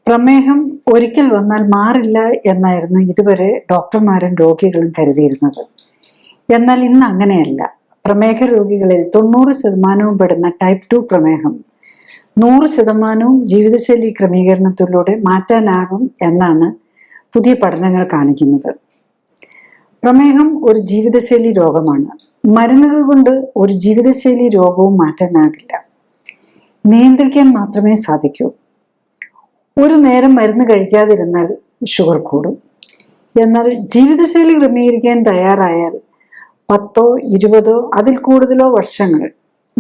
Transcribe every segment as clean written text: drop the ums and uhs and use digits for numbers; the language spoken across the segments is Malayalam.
പ്രമേഹം ഒരിക്കൽ വന്നാൽ മാറില്ല എന്നായിരുന്നു ഇതുവരെ ഡോക്ടർമാരും രോഗികളും കരുതിയിരുന്നത്. എന്നാൽ ഇന്ന് അങ്ങനെയല്ല. പ്രമേഹ രോഗികളിൽ 90% പെടുന്ന ടൈപ്പ് 2 പ്രമേഹം 100% ജീവിതശൈലി ക്രമീകരണത്തിലൂടെ മാറ്റാനാകും എന്നാണ് പുതിയ പഠനങ്ങൾ കാണിക്കുന്നത്. പ്രമേഹം ഒരു ജീവിതശൈലി രോഗമാണ്. മരുന്നുകൾ കൊണ്ട് ഒരു ജീവിതശൈലി രോഗവും മാറ്റാനാകില്ല. നിയന്ത്രിക്കാൻ മാത്രമേ സാധിക്കൂ. ഒരു നേരം മരുന്ന് കഴിക്കാതിരുന്നാൽ ഷുഗർ കൂടും. എന്നാൽ ജീവിതശൈലി ക്രമീകരിക്കാൻ തയ്യാറായാൽ 10 20 അതിൽ കൂടുതലോ വർഷങ്ങൾ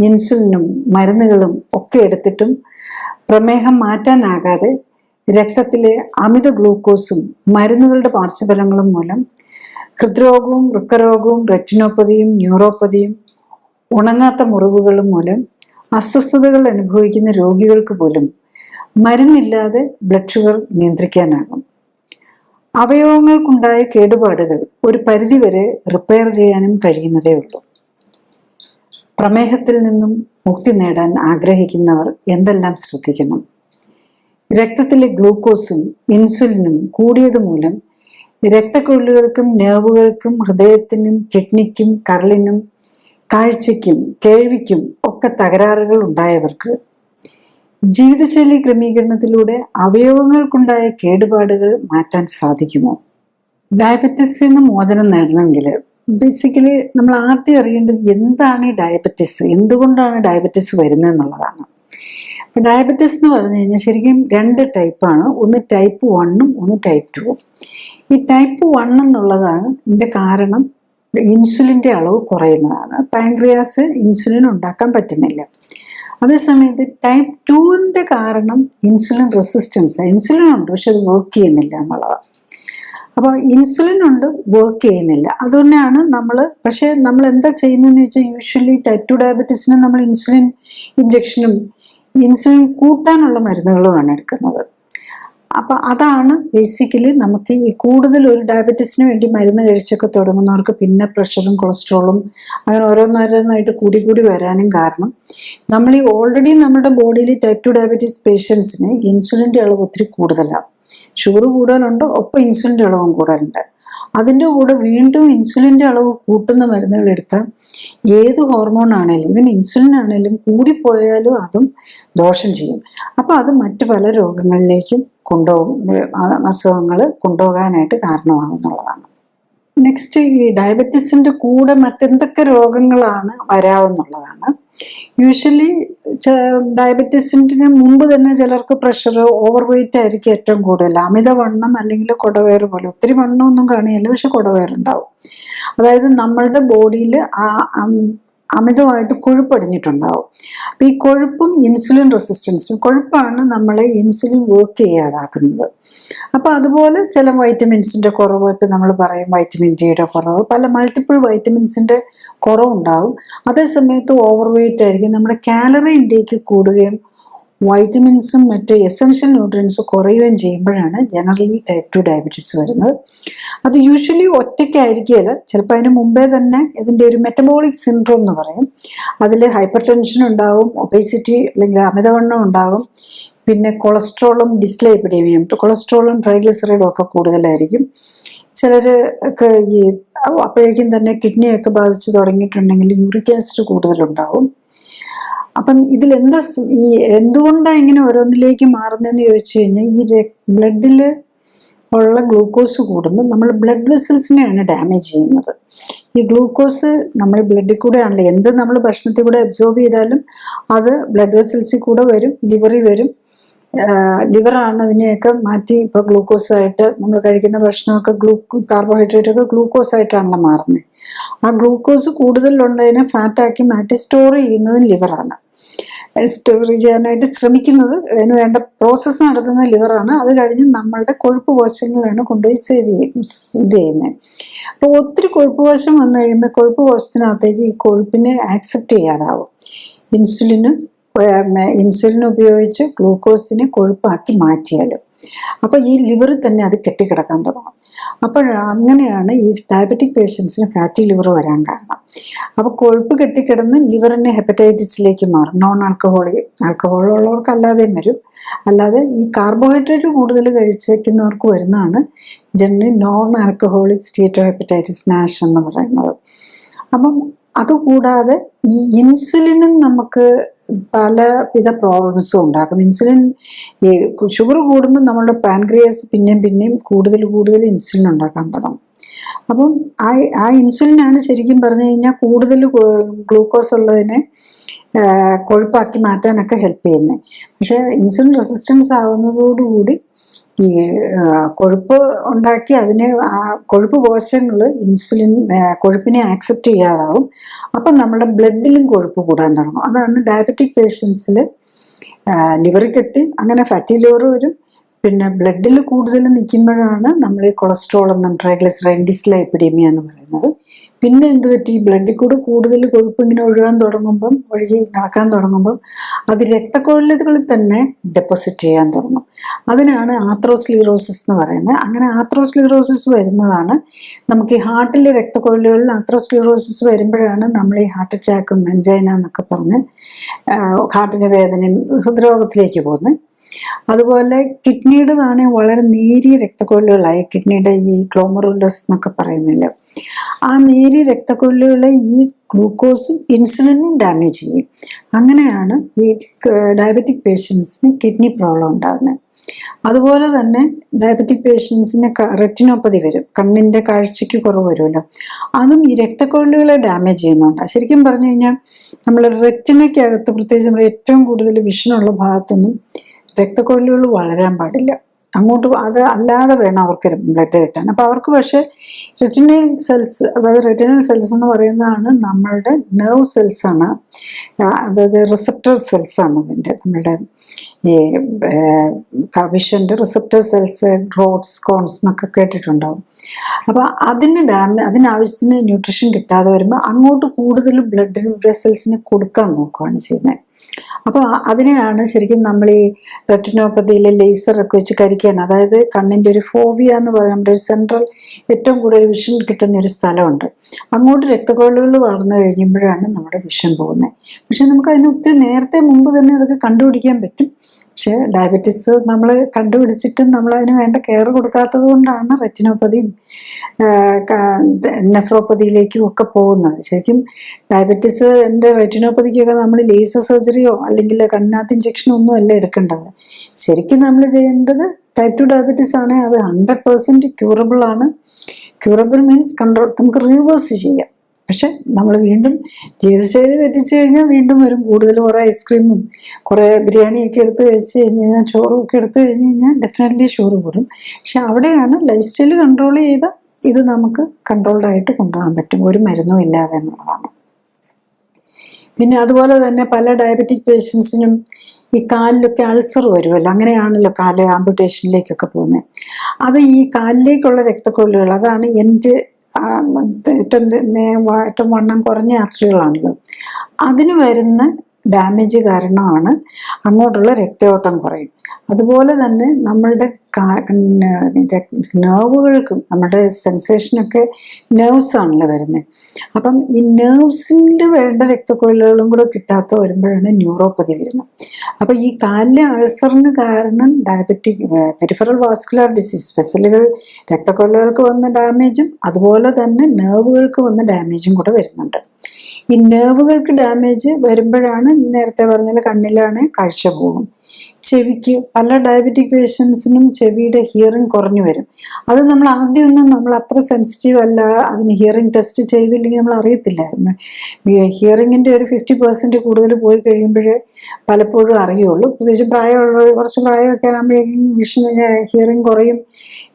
ഇൻസുലിനും മരുന്നുകളും ഒക്കെ എടുത്തിട്ടും പ്രമേഹം മാറ്റാനാകാതെ രക്തത്തിലെ അമിത ഗ്ലൂക്കോസും മരുന്നുകളുടെ പാർശ്വഫലങ്ങളും മൂലം ഹൃദ്രോഗവും വൃക്കരോഗവും റെറ്റിനോപ്പതിയും ന്യൂറോപ്പതിയും ഉണങ്ങാത്ത മുറിവുകളും മൂലം അസ്വസ്ഥതകൾ അനുഭവിക്കുന്ന രോഗികൾക്ക് പോലും മരുന്നില്ലാതെ ബ്ലഡ് ഷുഗർ നിയന്ത്രിക്കാനാകും. അവയവങ്ങൾക്കുണ്ടായ കേടുപാടുകൾ ഒരു പരിധിവരെ റിപ്പയർ ചെയ്യാനും കഴിയുന്നതേ ഉള്ളൂ. പ്രമേഹത്തിൽ നിന്നും മുക്തി നേടാൻ ആഗ്രഹിക്കുന്നവർ എന്തെല്ലാം ശ്രദ്ധിക്കണം? രക്തത്തിലെ ഗ്ലൂക്കോസും ഇൻസുലിനും കൂടിയത് മൂലം രക്തക്കൊള്ളുകൾക്കും നെർവുകൾക്കും ഹൃദയത്തിനും കിഡ്നിക്കും കരളിനും കാഴ്ചയ്ക്കും കേൾവിക്കും ഒക്കെ തകരാറുകൾ ഉണ്ടായവർക്ക് ജീവിതശൈലി ക്രമീകരണത്തിലൂടെ അവയവങ്ങൾക്കുണ്ടായ കേടുപാടുകൾ മാറ്റാൻ സാധിക്കുമോ? ഡയബറ്റീസിൽ നിന്ന് മോചനം നേടണമെങ്കിൽ ബേസിക്കലി നമ്മൾ ആദ്യം അറിയേണ്ടത് എന്താണ് ഈ ഡയബറ്റീസ്, എന്തുകൊണ്ടാണ് ഡയബറ്റീസ് വരുന്നത് എന്നുള്ളതാണ്. അപ്പം ഡയബറ്റീസ് എന്ന് പറഞ്ഞു കഴിഞ്ഞാൽ ശരിക്കും 2 ടൈപ്പാണ്. ഒന്ന് ടൈപ്പ് 1ഉം ഒന്ന് ടൈപ്പ് 2ഉം. ഈ ടൈപ്പ് 1 എന്നുള്ളതാണ് ഇതിൻ്റെ കാരണം ഇൻസുലിൻ്റെ അളവ് കുറയുന്നതാണ്. പാൻക്രിയാസ് ഇൻസുലിൻ ഉണ്ടാക്കാൻ പറ്റുന്നില്ല. അതേസമയത്ത് ടൈപ്പ് 2ന്റെ കാരണം ഇൻസുലിൻ റെസിസ്റ്റൻസ്. ഇൻസുലിൻ ഉണ്ട് പക്ഷെ അത് വർക്ക് ചെയ്യുന്നില്ല എന്നുള്ളതാണ്. അപ്പോൾ ഇൻസുലിൻ ഉണ്ട്, വർക്ക് ചെയ്യുന്നില്ല. അതുതന്നെയാണ് നമ്മൾ എന്താ ചെയ്യുന്നതെന്ന് വെച്ചാൽ യൂഷ്വലി ടൈപ്പ് 2 ഡയബറ്റീസിന് നമ്മൾ ഇൻസുലിൻ ഇഞ്ചക്ഷനും ഇൻസുലിൻ കൂട്ടാനുള്ള മരുന്നുകളുമാണ് എടുക്കുന്നത്. അപ്പം അതാണ് ബേസിക്കലി നമുക്ക് ഈ കൂടുതൽ ഒരു ഡയബറ്റീസിന് വേണ്ടി മരുന്ന് കഴിച്ചൊക്കെ തുടങ്ങുന്നവർക്ക് പിന്നെ പ്രഷറും കൊളസ്ട്രോളും അങ്ങനെ ഓരോന്നോരോന്നായിട്ട് കൂടി വരാനും കാരണം നമ്മൾ ഈ ഓൾറെഡി നമ്മുടെ ബോഡിയിൽ ടൈപ്പ് 2 ഡയബറ്റീസ് പേഷ്യൻസിന് ഇൻസുലിൻ്റെ അളവ് ഒത്തിരി കൂടുതലാണ്. ഷുഗർ കൂടുതലുണ്ട്, ഒപ്പം ഇൻസുലിൻ്റെ അളവും കൂടുതലുണ്ട്. അതിൻ്റെ കൂടെ വീണ്ടും ഇൻസുലിൻ്റെ അളവ് കൂട്ടുന്ന മരുന്നുകൾ എടുത്താൽ ഏത് ഹോർമോൺ ആണെങ്കിലും ഈവൻ ഇൻസുലിൻ ആണെങ്കിലും കൂടിപ്പോയാലും അതും ദോഷം ചെയ്യും. അപ്പോൾ അത് മറ്റു പല രോഗങ്ങളിലേക്കും അസുഖങ്ങൾ കൊണ്ടുപോകാനായിട്ട് കാരണമാകുന്നുള്ളതാണ്. നെക്സ്റ്റ്, ഈ ഡയബറ്റീസിൻ്റെ കൂടെ മറ്റെന്തൊക്കെ രോഗങ്ങളാണ് വരാവുന്നുള്ളതാണ്. യൂഷ്വലി ഡയബറ്റീസിന് മുമ്പ് തന്നെ ചിലർക്ക് പ്രഷർ, ഓവർ വെയിറ്റ് ആയിരിക്കും ഏറ്റവും കൂടുതൽ. അമിതവണ്ണം അല്ലെങ്കിൽ കുടവയറ് പോലെ. ഒത്തിരി വണ്ണമൊന്നും കാണില്ല, പക്ഷെ കുടവയറുണ്ടാവും. അതായത് നമ്മളുടെ ബോഡിയിൽ അമിതമായിട്ട് കൊഴുപ്പടിഞ്ഞിട്ടുണ്ടാവും. അപ്പം ഈ കൊഴുപ്പും ഇൻസുലിൻ റെസിസ്റ്റൻസും, കൊഴുപ്പാണ് നമ്മളെ ഇൻസുലിൻ വർക്ക് ചെയ്യാതാക്കുന്നത്. അപ്പം അതുപോലെ ചില വൈറ്റമിൻസിൻ്റെ കുറവ്, ഇപ്പം നമ്മൾ പറയും വൈറ്റമിൻ ഡിയുടെ കുറവ്, പല മൾട്ടിപ്പിൾ വൈറ്റമിൻസിൻ്റെ കുറവുണ്ടാവും. അതേസമയത്ത് ഓവർ വെയിറ്റ് ആയിരിക്കും. നമ്മുടെ കാലറി ഇൻടേക്ക് കൂടുകയും വൈറ്റമിൻസും മറ്റ് എസെൻഷ്യൽ ന്യൂട്രിയൻസും കുറയുകയും ചെയ്യുമ്പോഴാണ് ജനറലി ടൈപ്പ് 2 ഡയബറ്റീസ് വരുന്നത്. അത് യൂഷ്വലി ഒറ്റയ്ക്കായിരിക്കുകയില്ല. ചിലപ്പോൾ അതിന് മുമ്പേ തന്നെ ഇതിൻ്റെ ഒരു മെറ്റബോളിക് സിൻഡ്രോം എന്ന് പറയും. അതിൽ ഹൈപ്പർ ടെൻഷൻ ഉണ്ടാവും, ഒബേസിറ്റി അല്ലെങ്കിൽ അമിതവണ്ണം ഉണ്ടാകും, പിന്നെ കൊളസ്ട്രോളും ഡിസ്ലൈപിഡീമിയം, കൊളസ്ട്രോളും ട്രൈഗ്ലിസറൈഡും ഒക്കെ കൂടുതലായിരിക്കും. ചിലർക്ക് ഈ അപ്പോഴേക്കും തന്നെ കിഡ്നിയൊക്കെ ബാധിച്ചു തുടങ്ങിയിട്ടുണ്ടെങ്കിൽ യൂറിക് ആസിഡ് കൂടുതലുണ്ടാവും. അപ്പം എന്തുകൊണ്ടാണ് ഇങ്ങനെ ഓരോന്നിലേക്ക് മാറുന്നതെന്ന് ചോദിച്ചു കഴിഞ്ഞാൽ ഈ ബ്ലഡിൽ ഉള്ള ഗ്ലൂക്കോസ് കൂടുമ്പോൾ നമ്മൾ ബ്ലഡ് വെസൽസിനെയാണ് ഡാമേജ് ചെയ്യുന്നത്. ഈ ഗ്ലൂക്കോസ് നമ്മൾ ബ്ലഡിൽ കൂടെ ആണല്ലോ, എന്ത് നമ്മൾ ഭക്ഷണത്തിൽ കൂടെ അബ്സോർബ് ചെയ്താലും അത് ബ്ലഡ് വെസൽസിൽ കൂടെ വരും, ലിവറിൽ വരും. ലിവറാണ് അതിനെയൊക്കെ മാറ്റി ഇപ്പോൾ ഗ്ലൂക്കോസായിട്ട് നമ്മൾ കഴിക്കുന്ന ഭക്ഷണമൊക്കെ കാർബോഹൈഡ്രേറ്റ് ഒക്കെ ഗ്ലൂക്കോസായിട്ടാണല്ലോ മാറുന്നത്. ആ ഗ്ലൂക്കോസ് കൂടുതലുള്ളതിനെ ഫാറ്റാക്കി മാറ്റി സ്റ്റോർ ചെയ്യുന്നത് ലിവറാണ്. സ്റ്റോർ ചെയ്യാനായിട്ട് ശ്രമിക്കുന്നത്, അതിന് വേണ്ട പ്രോസസ്സ് നടത്തുന്ന ലിവറാണ്. അത് കഴിഞ്ഞ് നമ്മളുടെ കൊഴുപ്പ് കോശങ്ങളാണ് കൊണ്ടുപോയി ചെയ്യുന്നത്. അപ്പോൾ ഒത്തിരി കൊഴുപ്പ് കോശം വന്നു കഴിയുമ്പോൾ കൊഴുപ്പ് കോശത്തിനകത്തേക്ക് ഈ കൊഴുപ്പിനെ ആക്സെപ്റ്റ് ചെയ്യാതാവും. ഇൻസുലിന് ഇൻസുലിൻ ഉപയോഗിച്ച് ഗ്ലൂക്കോസിനെ കൊഴുപ്പാക്കി മാറ്റിയാലും അപ്പോൾ ഈ ലിവറിൽ തന്നെ അത് കെട്ടിക്കിടക്കാൻ തുടങ്ങും. അപ്പോൾ അങ്ങനെയാണ് ഈ ഡയബറ്റിക് പേഷ്യൻസിന് ഫാറ്റി ലിവർ വരാൻ കാരണം. അപ്പോൾ കൊഴുപ്പ് കെട്ടിക്കിടന്ന് ലിവറിനെ ഹെപ്പറ്റൈറ്റിസിലേക്ക് മാറും. നോൺ ആൽക്കഹോൾ ഉള്ളവർക്ക് അല്ലാതെയും വരും. അല്ലാതെ ഈ കാർബോഹൈഡ്രേറ്റ് കൂടുതൽ കഴിച്ചേക്കുന്നവർക്ക് വരുന്നതാണ് generally non alcoholic steatohepatitis NASH എന്ന് പറയുന്നത്. അപ്പം അതുകൂടാതെ ഈ ഇൻസുലിനും നമുക്ക് പലവിധ പ്രോബ്ലംസും ഉണ്ടാക്കും. ഇൻസുലിൻ ഈ ഷുഗർ കൂടുമ്പോൾ നമ്മളുടെ പാൻക്രിയാസ് പിന്നെയും കൂടുതൽ ഇൻസുലിൻ ഉണ്ടാക്കാൻ തുടങ്ങും. അപ്പം ആ ഇൻസുലിനാണ് ശരിക്കും പറഞ്ഞു കഴിഞ്ഞാൽ കൂടുതൽ ഗ്ലൂക്കോസ് ഉള്ളതിനെ കൊഴുപ്പാക്കി മാറ്റാനൊക്കെ ഹെൽപ്പ് ചെയ്യുന്നത്. പക്ഷേ ഇൻസുലിൻ റെസിസ്റ്റൻസ് ആവുന്നതോടുകൂടി ഈ കൊഴുപ്പ് ഉണ്ടാക്കി അതിനെ കൊഴുപ്പ് കോശങ്ങൾ കൊഴുപ്പിനെ ആക്സെപ്റ്റ് ചെയ്യാതാവും. അപ്പം നമ്മുടെ ബ്ലഡിലും കൊഴുപ്പ് കൂടാൻ തുടങ്ങും. അതാണ് ഡയബറ്റിക് പേഷ്യൻസിൽ ലിവറിൽ കെട്ടി അങ്ങനെ ഫാറ്റി ലിവർ വരും. പിന്നെ ബ്ലഡിൽ കൂടുതൽ നിൽക്കുമ്പോഴാണ് നമ്മൾ ഈ കൊളസ്ട്രോൾ എന്നും ട്രൈഗ്ലിസറൈഡ് ഡിസ്ലൈപ്പിഡീമിയ എന്ന് പറയുന്നത്. പിന്നെ എന്ത് പറ്റി, ബ്ലഡിൽ കൂടെ കൂടുതൽ കൊഴുപ്പ് ഇങ്ങനെ ഒഴുകി നടക്കാൻ തുടങ്ങുമ്പം അത് രക്തക്കൊഴലുകളിൽ തന്നെ ഡെപ്പോസിറ്റ് ചെയ്യാൻ തുടങ്ങും. അതിനാണ് ആത്രോസ്ക്ലീറോസിസ് എന്ന് പറയുന്നത്. അങ്ങനെ ആത്രോസ്ക്ലീറോസിസ് വരുന്നതാണ് നമുക്ക് ഈ ഹാർട്ടിലെ രക്തക്കൊഴലുകളിൽ ആത്രോസ്ക്ലീറോസിസ് വരുമ്പോഴാണ് നമ്മൾ ഈ ഹാർട്ട് അറ്റാക്കും മെൻജൈന എന്നൊക്കെ പറഞ്ഞ് ഹാർട്ടിൻ്റെ വേദനയും ഹൃദ്രോഗത്തിലേക്ക് പോകുന്നത്. അതുപോലെ കിഡ്നിയുടേതാണ് വളരെ നേരിയ രക്തക്കൊഴലുകളായി കിഡ്നിയുടെ ഈ ഗ്ലോമറുലസ് എന്നൊക്കെ പറയുന്നില്ല, ആ നേരിയ രക്തക്കൊഴലുകളെ ഈ ഗ്ലൂക്കോസും ഇൻസുലിനും ഡാമേജ് ചെയ്യും. അങ്ങനെയാണ് ഈ ഡയബറ്റിക് പേഷ്യൻസിന് കിഡ്നി പ്രോബ്ലം ഉണ്ടാകുന്നത്. അതുപോലെ തന്നെ ഡയബറ്റിക് പേഷ്യൻസിന് റെറ്റിനോപ്പതി വരും, കണ്ണിൻ്റെ കാഴ്ചയ്ക്ക് കുറവ് വരുമല്ലോ, അതും ഈ രക്തക്കൊഴലുകളെ ഡാമേജ് ചെയ്യുന്നുണ്ട്. ശരിക്കും പറഞ്ഞു കഴിഞ്ഞാൽ നമ്മൾ റെറ്റിനയ്ക്കകത്ത് പ്രത്യേകിച്ച് നമ്മൾ ഏറ്റവും കൂടുതൽ വിഷനുള്ള ഭാഗത്തൊന്നും രക്തക്കൊഴലുകൾ വളരാൻ പാടില്ല. അങ്ങോട്ട് അത് അല്ലാതെ വേണം അവർക്ക് ബ്ലഡ് കിട്ടാൻ. അപ്പോൾ അവർക്ക് പക്ഷേ റെറ്റിനൽ സെൽസ്, അതായത് റെറ്റിനൽ സെൽസ് എന്ന് പറയുന്നതാണ് നമ്മളുടെ നെർവ് സെൽസാണ്, അതായത് റിസപ്റ്റർ സെൽസാണ് അതിൻ്റെ നമ്മളുടെ ഈ വിഷൻ്റെ റിസപ്റ്റർ സെൽസ്, റോഡ്സ് കോൺസ് എന്നൊക്കെ കേട്ടിട്ടുണ്ടാവും. അപ്പോൾ അതിനാവശ്യത്തിന് ന്യൂട്രീഷൻ കിട്ടാതെ വരുമ്പോൾ അങ്ങോട്ട് കൂടുതൽ ബ്ലഡ് വെസൽസിന് കൊടുക്കാൻ നോക്കുകയാണ് ചെയ്യുന്നത്. അപ്പോൾ അതിനെയാണ് ശരിക്കും നമ്മൾ ഈ റെറ്റിനോപ്പതിയിലെ ലേസറൊക്കെ വെച്ച് കരിക്കാൻ, അതായത് കണ്ണിൻ്റെ ഒരു ഫോവിയ എന്ന് പറയുമ്പോൾ നമ്മുടെ ഒരു സെൻട്രൽ ഏറ്റവും കൂടുതൽ വിഷൻ കിട്ടുന്ന ഒരു സ്ഥലമുണ്ട്, അങ്ങോട്ട് രക്തക്കൊഴലുകൾ വളർന്നു കഴിയുമ്പോഴാണ് നമ്മുടെ വിഷൻ പോകുന്നത്. പക്ഷെ നമുക്ക് അതിന് ഒത്തിരി നേരത്തെ മുമ്പ് തന്നെ അതൊക്കെ കണ്ടുപിടിക്കാൻ പറ്റും. പക്ഷേ ഡയബറ്റീസ് നമ്മൾ കണ്ടുപിടിച്ചിട്ടും നമ്മളതിന് വേണ്ട കെയർ കൊടുക്കാത്തത് കൊണ്ടാണ് റെറ്റിനോപ്പതിയും നെഫ്രോപ്പതിയിലേക്കും ഒക്കെ പോകുന്നത്. ശരിക്കും ഡയബറ്റീസ് റെറ്റിനോപ്പതിക്കൊക്കെ നമ്മൾ ലേസർ സർജറിയോ അല്ലെങ്കിൽ കണ്ണിനകത്ത് ഇഞ്ചക്ഷനോ ഒന്നും അല്ല എടുക്കേണ്ടത്. ശരിക്കും നമ്മൾ ചെയ്യേണ്ടത് ടൈപ്പ് 2 ഡയബറ്റീസ് ആണെങ്കിൽ അത് 100% ക്യൂറബിൾ ആണ്. ക്യൂറബിൾ മീൻസ് നമുക്ക് റിവേഴ്സ് ചെയ്യാം. പക്ഷെ നമ്മൾ വീണ്ടും ജീവിതശൈലി തെറ്റിച്ചു കഴിഞ്ഞാൽ വീണ്ടും വരും. കുറേ ഐസ്ക്രീമും കുറേ ബിരിയാണിയൊക്കെ എടുത്ത് കഴിച്ച് കഴിഞ്ഞാൽ, ചോറും ഒക്കെ എടുത്തു കഴിഞ്ഞ് കഴിഞ്ഞാൽ ഡെഫിനറ്റ്ലി ഷുഗർ കൂടും. പക്ഷെ അവിടെയാണ് ലൈഫ് സ്റ്റൈൽ കൺട്രോൾ ചെയ്ത ഇത് നമുക്ക് കൺട്രോൾഡായിട്ട് കൊണ്ടുപോകാൻ പറ്റും, ഒരു മരുന്നും ഇല്ലാതെ എന്നുള്ളതാണ്. പിന്നെ അതുപോലെ തന്നെ പല ഡയബറ്റിക് പേഷ്യൻസിനും ഈ കാലിലൊക്കെ അൾസർ വരുമല്ലോ, അങ്ങനെയാണല്ലോ കാല് ആംപുട്ടേഷനിലേക്കൊക്കെ പോകുന്നത്. അത് ഈ കാലിലേക്കുള്ള രക്തക്കൊഴലുകൾ, അതാണ് ഏറ്റവും വണ്ണം കുറഞ്ഞ ആർട്ടറികളാണല്ലോ, അതിന് വരുന്ന ഡാമേജ് കാരണമാണ് അങ്ങോട്ടുള്ള രക്തയോട്ടം കുറയും. അതുപോലെ തന്നെ നമ്മളുടെ നെർവുകൾക്കും നമ്മുടെ സെൻസേഷനൊക്കെ നെർവ്സ് ആണല്ലോ വരുന്നത്. അപ്പം ഈ നെർവ്സിൻ്റെ വേണ്ട രക്തക്കൊഴലുകളും കൂടെ കിട്ടാത്ത വരുമ്പോഴാണ് ന്യൂറോപ്പതി വരുന്നത്. അപ്പം ഈ കാലിലെ അൾസറിന് കാരണം ഡയബറ്റിക് പെരിഫറൽ വാസ്കുലർ ഡിസീസ്, വെസലുകൾ രക്തക്കൊഴലുകൾക്ക് വന്ന ഡാമേജും അതുപോലെ തന്നെ നെർവുകൾക്ക് വന്ന ഡാമേജും കൂടെ വരുന്നുണ്ട്. ഈ നെർവുകൾക്ക് ഡാമേജ് വരുമ്പോഴാണ് നേരത്തെ പറഞ്ഞാൽ കണ്ണിലാണ് കാഴ്ച പോകും. ചെവിക്ക് പല ഡയബറ്റിക് പേഷ്യൻസിനും ചെവിയുടെ ഹിയറിംഗ് കുറഞ്ഞു വരും. അത് നമ്മൾ ആദ്യമൊന്നും നമ്മൾ അത്ര സെൻസിറ്റീവ് അല്ല, അതിന് ഹിയറിംഗ് ടെസ്റ്റ് ചെയ്തില്ലെങ്കിൽ നമ്മൾ അറിയത്തില്ലായിരുന്നു. ഹിയറിങ്ങിൻ്റെ ഒരു 50% കൂടുതൽ പോയി കഴിയുമ്പോഴേ പലപ്പോഴും അറിയുള്ളൂ. പ്രത്യേകിച്ച് കുറച്ച് പ്രായമൊക്കെ ആകുമ്പോഴേക്കും ഹിയറിംഗ് കുറയും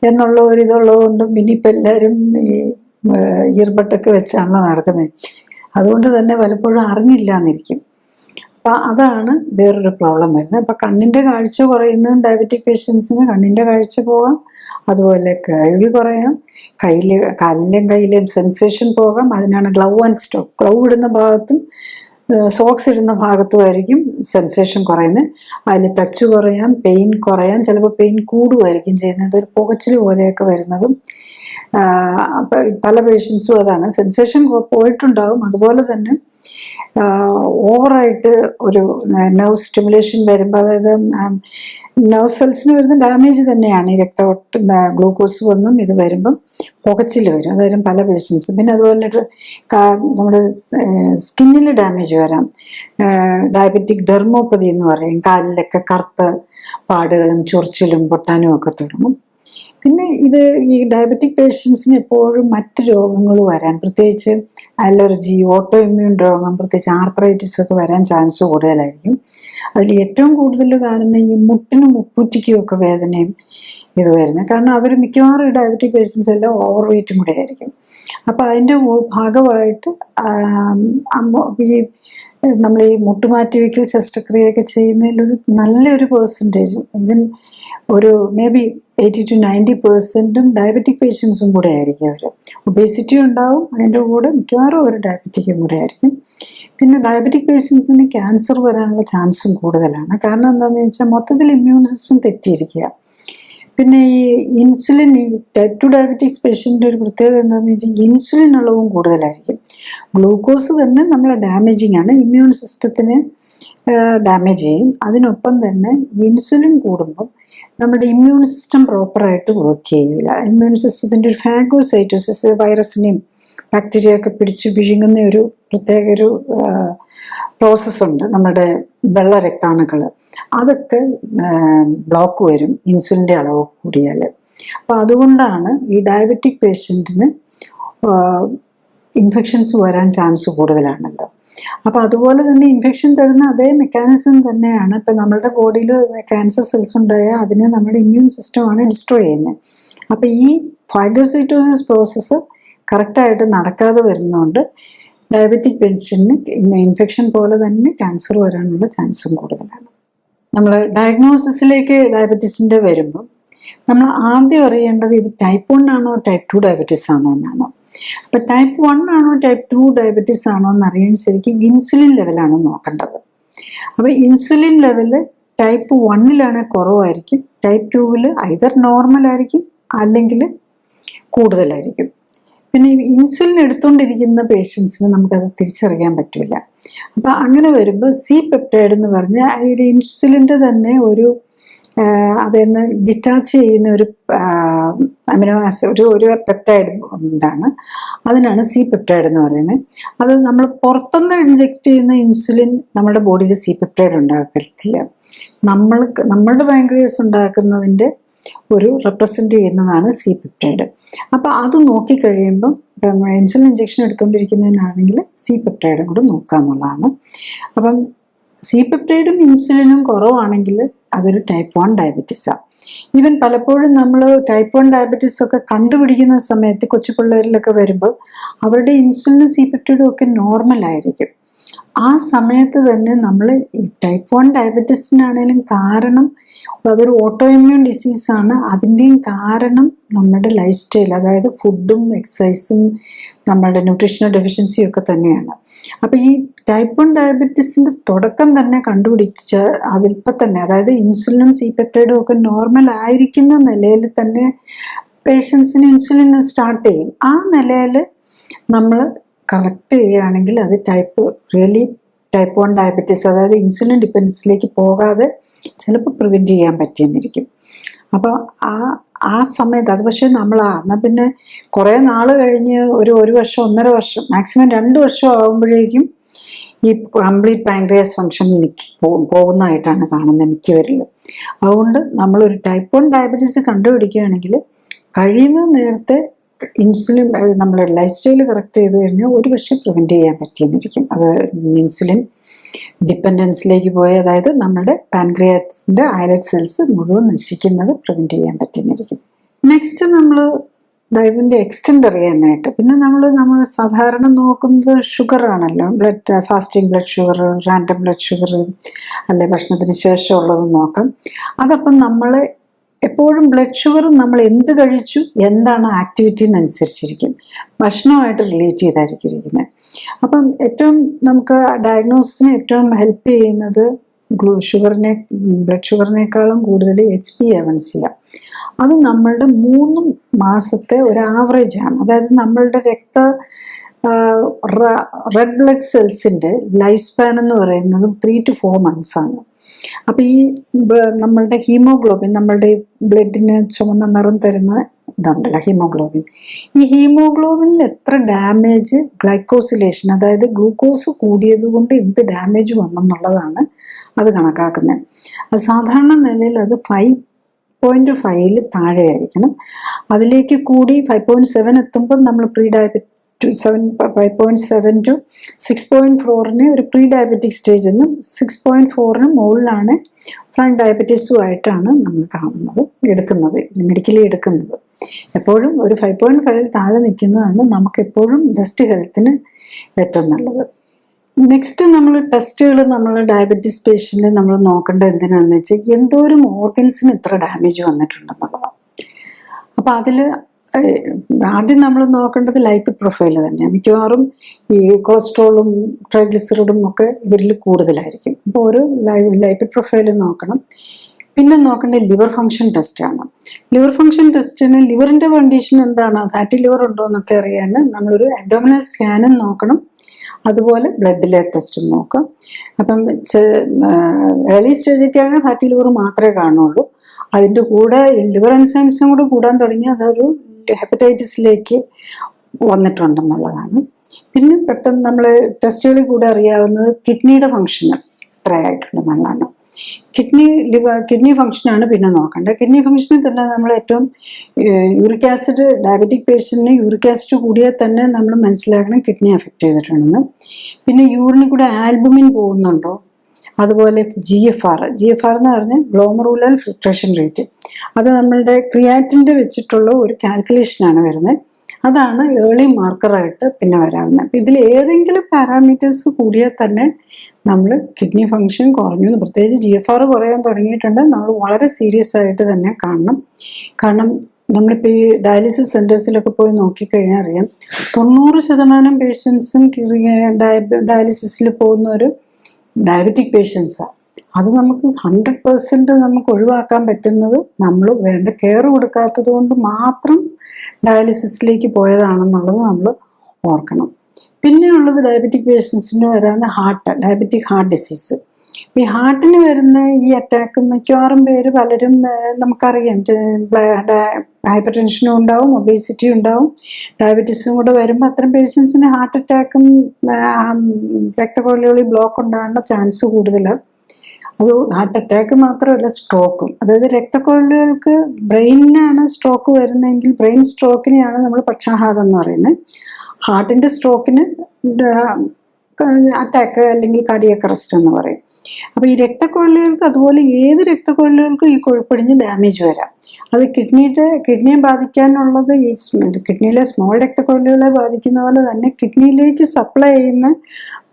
എന്നുള്ള ഒരിതുള്ളത് കൊണ്ടും പിന്നെ ഇപ്പം എല്ലാവരും ഈ ഇയർബഡൊക്കെ വെച്ചാണല്ലോ നടക്കുന്നത്. അതുകൊണ്ട് തന്നെ പലപ്പോഴും അറിഞ്ഞില്ല എന്നിരിക്കും. അപ്പം അതാണ് വേറൊരു പ്രോബ്ലം വരുന്നത്. അപ്പം കണ്ണിൻ്റെ കാഴ്ച കുറയുന്നതും ഡയബറ്റിക് പേഷ്യൻസിന് കണ്ണിൻ്റെ കാഴ്ച പോകാം, അതുപോലെ കേൾവി കുറയാം, കാലിലെയും കയ്യിലെയും സെൻസേഷൻ പോകാം. അതിനാണ് ഗ്ലൗ ആൻഡ് സ്റ്റോപ്പ്. ഗ്ലൗ ഇടുന്ന ഭാഗത്തും സോക്സ് ഇടുന്ന ഭാഗത്തുമായിരിക്കും സെൻസേഷൻ കുറയുന്നത്. അതിൽ ടച്ച് കുറയാം, പെയിൻ കുറയാം, ചിലപ്പോൾ പെയിൻ കൂടുമായിരിക്കും ചെയ്യുന്നത്, ഒരു പുകച്ചിൽ പോലെയൊക്കെ വരുന്നതും. പല പേഷ്യൻസും അതാണ്, സെൻസേഷൻ പോയിട്ടുണ്ടാകും. അതുപോലെ തന്നെ ഓവറായിട്ട് ഒരു നെർവ് സ്റ്റിമുലേഷൻ വരുമ്പോൾ, അതായത് നെർവ് സെൽസിന് വരുന്ന ഡാമേജ് തന്നെയാണ് ഈ ഗ്ലൂക്കോസ് വന്നും ഇത് വരുമ്പം പുകച്ചിൽ വരും. അതായത് പല പേഷ്യൻസും. പിന്നെ അതുപോലെ നമ്മുടെ സ്കിന്നിൽ ഡാമേജ് വരാം. ഡയബറ്റിക് ഡെർമോപ്പതി എന്ന് പറയും. കാലിലൊക്കെ കറുത്ത പാടുകളും ചൊറിച്ചിലും പൊട്ടാനും ഒക്കെ തുടങ്ങും. പിന്നെ ഇത് ഈ ഡയബറ്റിക് പേഷ്യൻസിന് എപ്പോഴും മറ്റ് രോഗങ്ങൾ വരാൻ, പ്രത്യേകിച്ച് അലർജി, ഓട്ടോ ഇമ്മ്യൂൺ രോഗം, പ്രത്യേകിച്ച് ആർത്രൈറ്റിസ് ഒക്കെ വരാൻ ചാൻസ് കൂടുതലായിരിക്കും. അതിൽ ഏറ്റവും കൂടുതൽ കാണുന്ന ഈ മുട്ടിനും ഉപ്പൂറ്റിക്കും ഒക്കെ വേദനയും ഇത് വരുന്നത്. കാരണം അവർ മിക്കവാറും ഡയബറ്റിക് പേഷ്യൻസ് എല്ലാം ഓവർ വെയ്റ്റും കൂടെ ആയിരിക്കും. അപ്പോൾ അതിൻ്റെ ഭാഗമായിട്ട് ഈ നമ്മൾ ഈ മുട്ടുമാറ്റിവെക്കൽ ശസ്ത്രക്രിയയൊക്കെ ചെയ്യുന്നതിലൊരു നല്ലൊരു പെർസെൻറ്റേജും, ഈവൻ ഒരു മേ ബി 80 to 90% ഡയബറ്റിക് പേഷ്യൻസും കൂടെ ആയിരിക്കും. അവർ ഒബേസിറ്റി ഉണ്ടാവും, അതിൻ്റെ കൂടെ മിക്കവാറും അവർ ഡയബറ്റിക്കും കൂടെ ആയിരിക്കും. പിന്നെ ഡയബറ്റിക് പേഷ്യൻസിന് ക്യാൻസർ വരാനുള്ള ചാൻസും കൂടുതലാണ്. കാരണം എന്താണെന്ന് വെച്ചാൽ മൊത്തത്തിൽ ഇമ്മ്യൂൺ സിസ്റ്റം തെറ്റിയിരിക്കുക. പിന്നെ ഈ ഇൻസുലിൻ, ടൈപ്പ് 2 ഡയബറ്റീസ് പേഷ്യൻ്റെ ഒരു പ്രത്യേകത എന്താണെന്ന് വെച്ചാൽ ഇൻസുലിൻ അളവും കൂടുതലായിരിക്കും. ഗ്ലൂക്കോസ് തന്നെ നമ്മളെ ഡാമേജിങ് ആണ്, ഇമ്മ്യൂൺ സിസ്റ്റത്തിന് ഡാമേജ് ചെയ്യും. അതിനൊപ്പം തന്നെ ഇൻസുലിൻ കൂടുമ്പം നമ്മുടെ ഇമ്മ്യൂൺ സിസ്റ്റം പ്രോപ്പറായിട്ട് വർക്ക് ചെയ്യില്ല. ഇമ്മ്യൂൺ സിസ്റ്റത്തിൻ്റെ ഒരു ഫാഗോസൈറ്റോസിസ്, വൈറസിനെയും ബാക്ടീരിയ ഒക്കെ പിടിച്ച് വിഴുങ്ങുന്ന ഒരു പ്രത്യേക ഒരു പ്രോസസ്സുണ്ട് നമ്മുടെ വെള്ള രക്താണുക്കൾ. അതൊക്കെ ബ്ലോക്ക് വരും ഇൻസുലിൻ്റെ അളവ് കൂടിയാൽ. അപ്പോൾ അതുകൊണ്ടാണ് ഈ ഡയബറ്റിക് പേഷ്യൻറ്റിന് ഇൻഫെക്ഷൻസ് വരാൻ ചാൻസ് കൂടുതലാണല്ലോ. അപ്പോൾ അതുപോലെ തന്നെ ഇൻഫെക്ഷൻ തരുന്ന അതേ മെക്കാനിസം തന്നെയാണ്. ഇപ്പം നമ്മുടെ ബോഡിയിൽ ക്യാൻസർ സെൽസ് ഉണ്ടായാൽ അതിനെ നമ്മുടെ ഇമ്മ്യൂൺ സിസ്റ്റമാണ് ഡിസ്ട്രോയ് ചെയ്യുന്നത്. അപ്പോൾ ഈ ഫാഗോസൈറ്റോസിസ് പ്രോസസ്സ് കറക്റ്റായിട്ട് നടക്കാതെ വരുന്നതുകൊണ്ട് ഡയബറ്റിക് പേഷ്യന്റിന് ഇൻഫെക്ഷൻ പോലെ തന്നെ ക്യാൻസർ വരാനുള്ള ചാൻസും കൂടുതലാണ്. നമ്മൾ ഡയഗ്നോസിസിലേക്ക് ഡയബറ്റീസിൻ്റെ വരുമ്പം നമ്മൾ ആദ്യം അറിയേണ്ടത് ഇത് ടൈപ്പ് 1 ആണോ ടൈപ്പ് 2 ഡയബറ്റീസ് ആണോ എന്നാണോ. അപ്പം ടൈപ്പ് 1 ആണോ ടൈപ്പ് 2 ഡയബറ്റീസ് ആണോ എന്നറിയാൻ ശരിക്കും ഇൻസുലിൻ ലെവലാണ് നോക്കേണ്ടത്. അപ്പോൾ ഇൻസുലിൻ ലെവല് ടൈപ്പ് 1 കുറവായിരിക്കും, ടൈപ്പ് 2 ഐദർ നോർമൽ ആയിരിക്കും അല്ലെങ്കിൽ കൂടുതലായിരിക്കും. പിന്നെ ഇൻസുലിൻ എടുത്തുകൊണ്ടിരിക്കുന്ന പേഷ്യൻസിന് നമുക്കത് തിരിച്ചറിയാൻ പറ്റില്ല. അപ്പം അങ്ങനെ വരുമ്പോൾ സി പെപ്റ്റൈഡ് എന്ന് പറഞ്ഞാൽ അതിൽ ഇൻസുലിൻ്റെ തന്നെ ഒരു അതിൽ ഡിറ്റാച്ച് ചെയ്യുന്ന ഒരു അമിനോ ആസിഡ്, ഒരു പെപ്റ്റൈഡ് ഇതാണ്, അതിനാണ് സി പെപ്റ്റൈഡ് എന്ന് പറയുന്നത്. അത് നമ്മൾ പുറത്തുനിന്ന് ഇൻജെക്റ്റ് ചെയ്യുന്ന ഇൻസുലിൻ നമ്മുടെ ബോഡിയിൽ സി പെപ്റ്റൈഡ് ഉണ്ടാക്കത്തില്ല. നമ്മളുടെ പാൻക്രിയാസ് ഉണ്ടാക്കുന്നതിൻ്റെ ഒരു റെപ്രസെൻ്റ് ചെയ്യുന്നതാണ് സി പെപ്റ്റൈഡ്. അപ്പോൾ അത് നോക്കിക്കഴിയുമ്പം ഇൻസുലിൻ ഇഞ്ചെക്ഷൻ എടുത്തുകൊണ്ടിരിക്കുന്നതിനാണെങ്കിൽ സി പെപ്റ്റൈഡും കൂടെ നോക്കാമെന്നുള്ളതാണ്. അപ്പം സി പെപ്റ്റൈഡും ഇൻസുലിനും കുറവാണെങ്കിൽ അതൊരു ടൈപ്പ് 1 ഡയബറ്റീസാണ്. ഈവൻ പലപ്പോഴും നമ്മൾ ടൈപ്പ് 1 ഡയബറ്റീസ് ഒക്കെ കണ്ടുപിടിക്കുന്ന സമയത്ത് കൊച്ചു പിള്ളേരിലൊക്കെ വരുമ്പോൾ അവരുടെ ഇൻസുലിനും സി പെപ്റ്റൈഡും ഒക്കെ നോർമലായിരിക്കും. ആ സമയത്ത് തന്നെ നമ്മൾ ഈ ടൈപ്പ് 1 ഡയബറ്റീസിനാണേലും കാരണം അതൊരു ഓട്ടോ ഇമ്മ്യൂൺ ഡിസീസാണ്. അതിൻ്റെയും കാരണം നമ്മുടെ ലൈഫ് സ്റ്റൈൽ, അതായത് ഫുഡും എക്സസൈസും നമ്മുടെ ന്യൂട്രീഷണൽ ഡെഫിഷ്യൻസിയും ഒക്കെ തന്നെയാണ്. അപ്പോൾ ഈ ടൈപ്പ് 1 ഡയബറ്റീസിൻ്റെ തുടക്കം തന്നെ കണ്ടുപിടിച്ച അതിൽപ്പം തന്നെ, അതായത് ഇൻസുലിനും സി പെപ്റ്റൈഡും ഒക്കെ നോർമൽ ആയിരിക്കുന്ന നിലയിൽ തന്നെ പേഷ്യൻസിന് ഇൻസുലിൻ സ്റ്റാർട്ട് ചെയ്യും. ആ നിലയിൽ നമ്മൾ കറക്റ്റ് ചെയ്യുകയാണെങ്കിൽ അത് റിയലി ടൈപ്പ് 1 ഡയബറ്റീസ്, അതായത് ഇൻസുലിൻ ഡിപ്പെൻഡൻസിലേക്ക് പോകാതെ ചിലപ്പോൾ പ്രിവെൻറ്റ് ചെയ്യാൻ പറ്റിയെന്നിരിക്കും. അപ്പോൾ ആ സമയത്ത് അത് പക്ഷേ എന്നാൽ പിന്നെ കുറേ നാൾ കഴിഞ്ഞ് ഒരു വർഷം, 1.5 വർഷം, മാക്സിമം 2 വർഷം ആകുമ്പോഴേക്കും ഈ കംപ്ലീറ്റ് പാൻക്രിയാസ് ഫങ്ഷൻ പോകുന്നതായിട്ടാണ് കാണുന്നത് മിക്കവരിലും. അതുകൊണ്ട് നമ്മളൊരു ടൈപ്പ് 1 ഡയബറ്റീസ് കണ്ടുപിടിക്കുകയാണെങ്കിൽ കഴിയുന്ന നേരത്തെ ഇൻസുലിൻ നമ്മുടെ ലൈഫ് സ്റ്റൈൽ കറക്റ്റ് ചെയ്ത് കഴിഞ്ഞാൽ ഒരു പക്ഷേ പ്രിവെൻറ്റ് ചെയ്യാൻ പറ്റിയെന്നിരിക്കും. അത് ഇൻസുലിൻ ഡിപ്പെൻഡൻസിലേക്ക് പോയി, അതായത് നമ്മുടെ പാൻക്രിയാസിൻ്റെ ഐലറ്റ് സെൽസ് മുഴുവൻ നശിക്കുന്നത് പ്രിവെൻറ്റ് ചെയ്യാൻ പറ്റിയെന്നിരിക്കും. നെക്സ്റ്റ് നമ്മൾ ഡയബറ്റിൻ്റെ എക്സ്റ്റെൻഡ് അറിയാനായിട്ട് പിന്നെ നമ്മൾ സാധാരണ നോക്കുന്നത് ഷുഗറാണല്ലോ. Fasting blood sugar, random blood sugar, അല്ലെ ഭക്ഷണത്തിന് ശേഷമുള്ളത് നോക്കാം. അതപ്പം നമ്മൾ എപ്പോഴും ബ്ലഡ് ഷുഗർ നമ്മൾ എന്ത് കഴിച്ചു, എന്താണ് ആക്ടിവിറ്റി എന്നനുസരിച്ചിരിക്കും, ഭക്ഷണമായിട്ട് റിലേറ്റ് ചെയ്തായിരിക്കും ഇരിക്കുന്നത്. അപ്പം ഏറ്റവും നമുക്ക് ഡയഗ്നോസിന് ഏറ്റവും ഹെൽപ്പ് ചെയ്യുന്നത് ബ്ലഡ് ഷുഗറിനേക്കാളും കൂടുതൽ HbA1c. അത് നമ്മളുടെ 3 മാസത്തെ ഒരു ആവറേജ് ആണ്. അതായത് നമ്മളുടെ റെഡ് ബ്ലഡ് സെൽസിൻ്റെ ലൈഫ് സ്പാൻ എന്ന് പറയുന്നത് 3 to 4 months ആണ്. അപ്പം ഈ നമ്മളുടെ ഹീമോഗ്ലോബിൻ, നമ്മളുടെ ബ്ലഡിന് ചുമന്ന നിറം തരുന്ന ഇതുണ്ടല്ലോ ഹീമോഗ്ലോബിൻ, ഈ ഹീമോഗ്ലോബിനിൽ എത്ര ഡാമേജ് ഗ്ലൈക്കോസിലേഷൻ, അതായത് ഗ്ലൂക്കോസ് കൂടിയത് കൊണ്ട് എന്ത് ഡാമേജ് വന്നെന്നുള്ളതാണ് അത് കണക്കാക്കുന്നത്. അത് സാധാരണ നിലയിൽ അത് 5.5 താഴെയായിരിക്കണം. അതിലേക്ക് കൂടി 5.7 എത്തുമ്പോൾ നമ്മൾ പ്രീ ഡയബറ്റിക് 5.7 to 6.4 ഒരു പ്രീ ഡയബറ്റിക് സ്റ്റേജ് എന്നും 6.4 മുകളിലാണ് ഫ്രാങ്ക് ഡയബറ്റീസുമായിട്ടാണ് നമ്മൾ എടുക്കുന്നത് മെഡിക്കലി എടുക്കുന്നത്. എപ്പോഴും ഒരു 5.5 താഴെ നിൽക്കുന്നതാണ് നമുക്ക് എപ്പോഴും ബെസ്റ്റ് ഹെൽത്തിന് ഏറ്റവും നല്ലത്. നെക്സ്റ്റ് നമ്മൾ ടെസ്റ്റുകൾ നമ്മൾ ഡയബറ്റീസ് പേഷ്യൻ്റ് നമ്മൾ നോക്കേണ്ടത് എന്തിനാണെന്ന് വെച്ചാൽ എന്തോരം ഓർഗൻസിന് ഇത്ര ഡാമേജ് വന്നിട്ടുണ്ടെന്നുള്ളതാണ്. അപ്പോൾ അതിൽ ആദ്യം നമ്മൾ നോക്കേണ്ടത് ലൈപ്പിഡ് പ്രൊഫൈൽ തന്നെയാണ്. മിക്കവാറും ഈ കൊളസ്ട്രോളും ട്രൈഗ്ലിസറിഡും ഒക്കെ ഇവരിൽ കൂടുതലായിരിക്കും. അപ്പോൾ ഒരു ലൈപ്പിഡ് പ്രൊഫൈൽ നോക്കണം. പിന്നെ നോക്കേണ്ടത് ലിവർ ഫങ്ഷൻ ടെസ്റ്റാണ്. ലിവർ ഫങ്ഷൻ ടെസ്റ്റിന് ലിവറിൻ്റെ കണ്ടീഷൻ എന്താണ്, ഫാറ്റി ലിവർ ഉണ്ടോ എന്നൊക്കെ അറിയാൻ നമ്മളൊരു അബ്ഡോമിനൽ സ്കാനും നോക്കണം, അതുപോലെ ബ്ലഡിലെ ടെസ്റ്റും നോക്കാം. അപ്പം ഏർലി സ്റ്റേജൊക്കെയാണെങ്കിൽ ഫാറ്റി ലിവർ മാത്രമേ കാണുള്ളൂ. അതിൻ്റെ കൂടെ ലിവർ എൻസൈംസും കൂടെ കൂടാൻ തുടങ്ങി അതൊരു ഹെപ്പറ്റൈറ്റിസിലേക്ക് വന്നിട്ടുണ്ടെന്നുള്ളതാണ്. പിന്നെ പെട്ടെന്ന് നമ്മൾ ടെസ്റ്റുകളിൽ കൂടെ അറിയാവുന്നത് കിഡ്നിയുടെ ഫങ്ഷന് എത്രയായിട്ടുണ്ടെന്നുള്ളതാണ്. കിഡ്നി ഫങ്ഷനാണ് പിന്നെ നോക്കേണ്ടത്. കിഡ്നി ഫങ്ഷനിൽ തന്നെ നമ്മൾ ഏറ്റവും യൂറിക് ആസിഡ്, ഡയബറ്റിക് പേഷ്യൻറ്റിന് യൂറിക് ആസിഡ് കൂടിയാൽ തന്നെ നമ്മൾ മനസ്സിലാക്കണം കിഡ്നി എഫക്റ്റ് ചെയ്തിട്ടുണ്ടെന്ന്. പിന്നെ യൂറിനിൽ കൂടെ ആൽബുമിൻ പോകുന്നുണ്ടോ, അതുപോലെ GFR എന്ന് പറഞ്ഞാൽ ഗ്ലോമറുലർ ഫിൽട്രേഷൻ റേറ്റ്, അത് നമ്മളുടെ ക്രിയാറ്റിൻ്റെ വെച്ചിട്ടുള്ള ഒരു കാൽക്കുലേഷനാണ് വരുന്നത്. അതാണ് ഏർലി മാർക്കറായിട്ട് പിന്നെ വരാവുന്നത്. അപ്പം ഇതിൽ ഏതെങ്കിലും പാരാമീറ്റേഴ്സ് കൂടിയാൽ തന്നെ നമ്മൾ കിഡ്നി ഫങ്ഷൻ കുറഞ്ഞു എന്ന്, പ്രത്യേകിച്ച് GFR കുറയാൻ തുടങ്ങിയിട്ടുണ്ട്, നമ്മൾ വളരെ സീരിയസ് ആയിട്ട് തന്നെ കാണണം. കാരണം നമ്മളിപ്പോൾ ഈ ഡയാലിസിസ് സെൻറ്റേഴ്സിലൊക്കെ പോയി നോക്കിക്കഴിഞ്ഞാൽ അറിയാം 90% പേഷ്യൻസും ഡയാലിസിസിൽ പോകുന്നവർ ഡയബറ്റിക് പേഷ്യൻസാണ്. അത് നമുക്ക് 100% നമുക്ക് ഒഴിവാക്കാൻ പറ്റുന്നത് നമ്മൾ വേണ്ട കെയർ കൊടുക്കാത്തത് കൊണ്ട് മാത്രം ഡയാലിസിസിലേക്ക് പോയതാണെന്നുള്ളത് നമ്മൾ ഓർക്കണം. പിന്നെയുള്ളത് ഡയബറ്റിക് പേഷ്യൻസിന് വരുന്ന ഡയബറ്റിക് ഹാർട്ട് ഡിസീസ്. ഈ ഹാർട്ടിന് വരുന്ന ഈ അറ്റാക്ക് മിക്കവാറും പലരും നമുക്കറിയാം, ഹൈപ്പർ ടെൻഷനും ഉണ്ടാവും, ഒബേസിറ്റിയും ഉണ്ടാവും, ഡയബറ്റീസും കൂടെ വരുമ്പോൾ അത്തരം പേഷ്യൻസിന് ഹാർട്ട് അറ്റാക്കും രക്തക്കൊള്ളികളിൽ ബ്ലോക്ക് ഉണ്ടാകാനുള്ള ചാൻസ് കൂടുതലാണ്. അത് ഹാർട്ട് അറ്റാക്ക് മാത്രമല്ല, സ്ട്രോക്കും. അതായത് രക്തക്കൊള്ളികൾക്ക് ബ്രെയിനിനാണ് സ്ട്രോക്ക് വരുന്നതെങ്കിൽ ബ്രെയിൻ സ്ട്രോക്കിനെയാണ് നമ്മൾ പക്ഷാഘാതം എന്ന് പറയുന്നത്. ഹാർട്ടിൻ്റെ സ്ട്രോക്കിന് അറ്റാക്ക് അല്ലെങ്കിൽ കാർഡിയാക് അറസ്റ്റ് എന്ന് പറയും. അപ്പോൾ ഈ രക്തക്കൊള്ളികൾക്ക്, അതുപോലെ ഏത് രക്തക്കൊള്ളികൾക്കും ഈ കൊഴുപ്പടിഞ്ഞ് ഡാമേജ് വരാം. അത് കിഡ്നിയെ ബാധിക്കാനുള്ളത് ഈ കിഡ്നിയിലെ സ്മോൾ രക്തക്കൊള്ളികളെ ബാധിക്കുന്ന പോലെ തന്നെ കിഡ്നിയിലേക്ക് സപ്ലൈ ചെയ്യുന്ന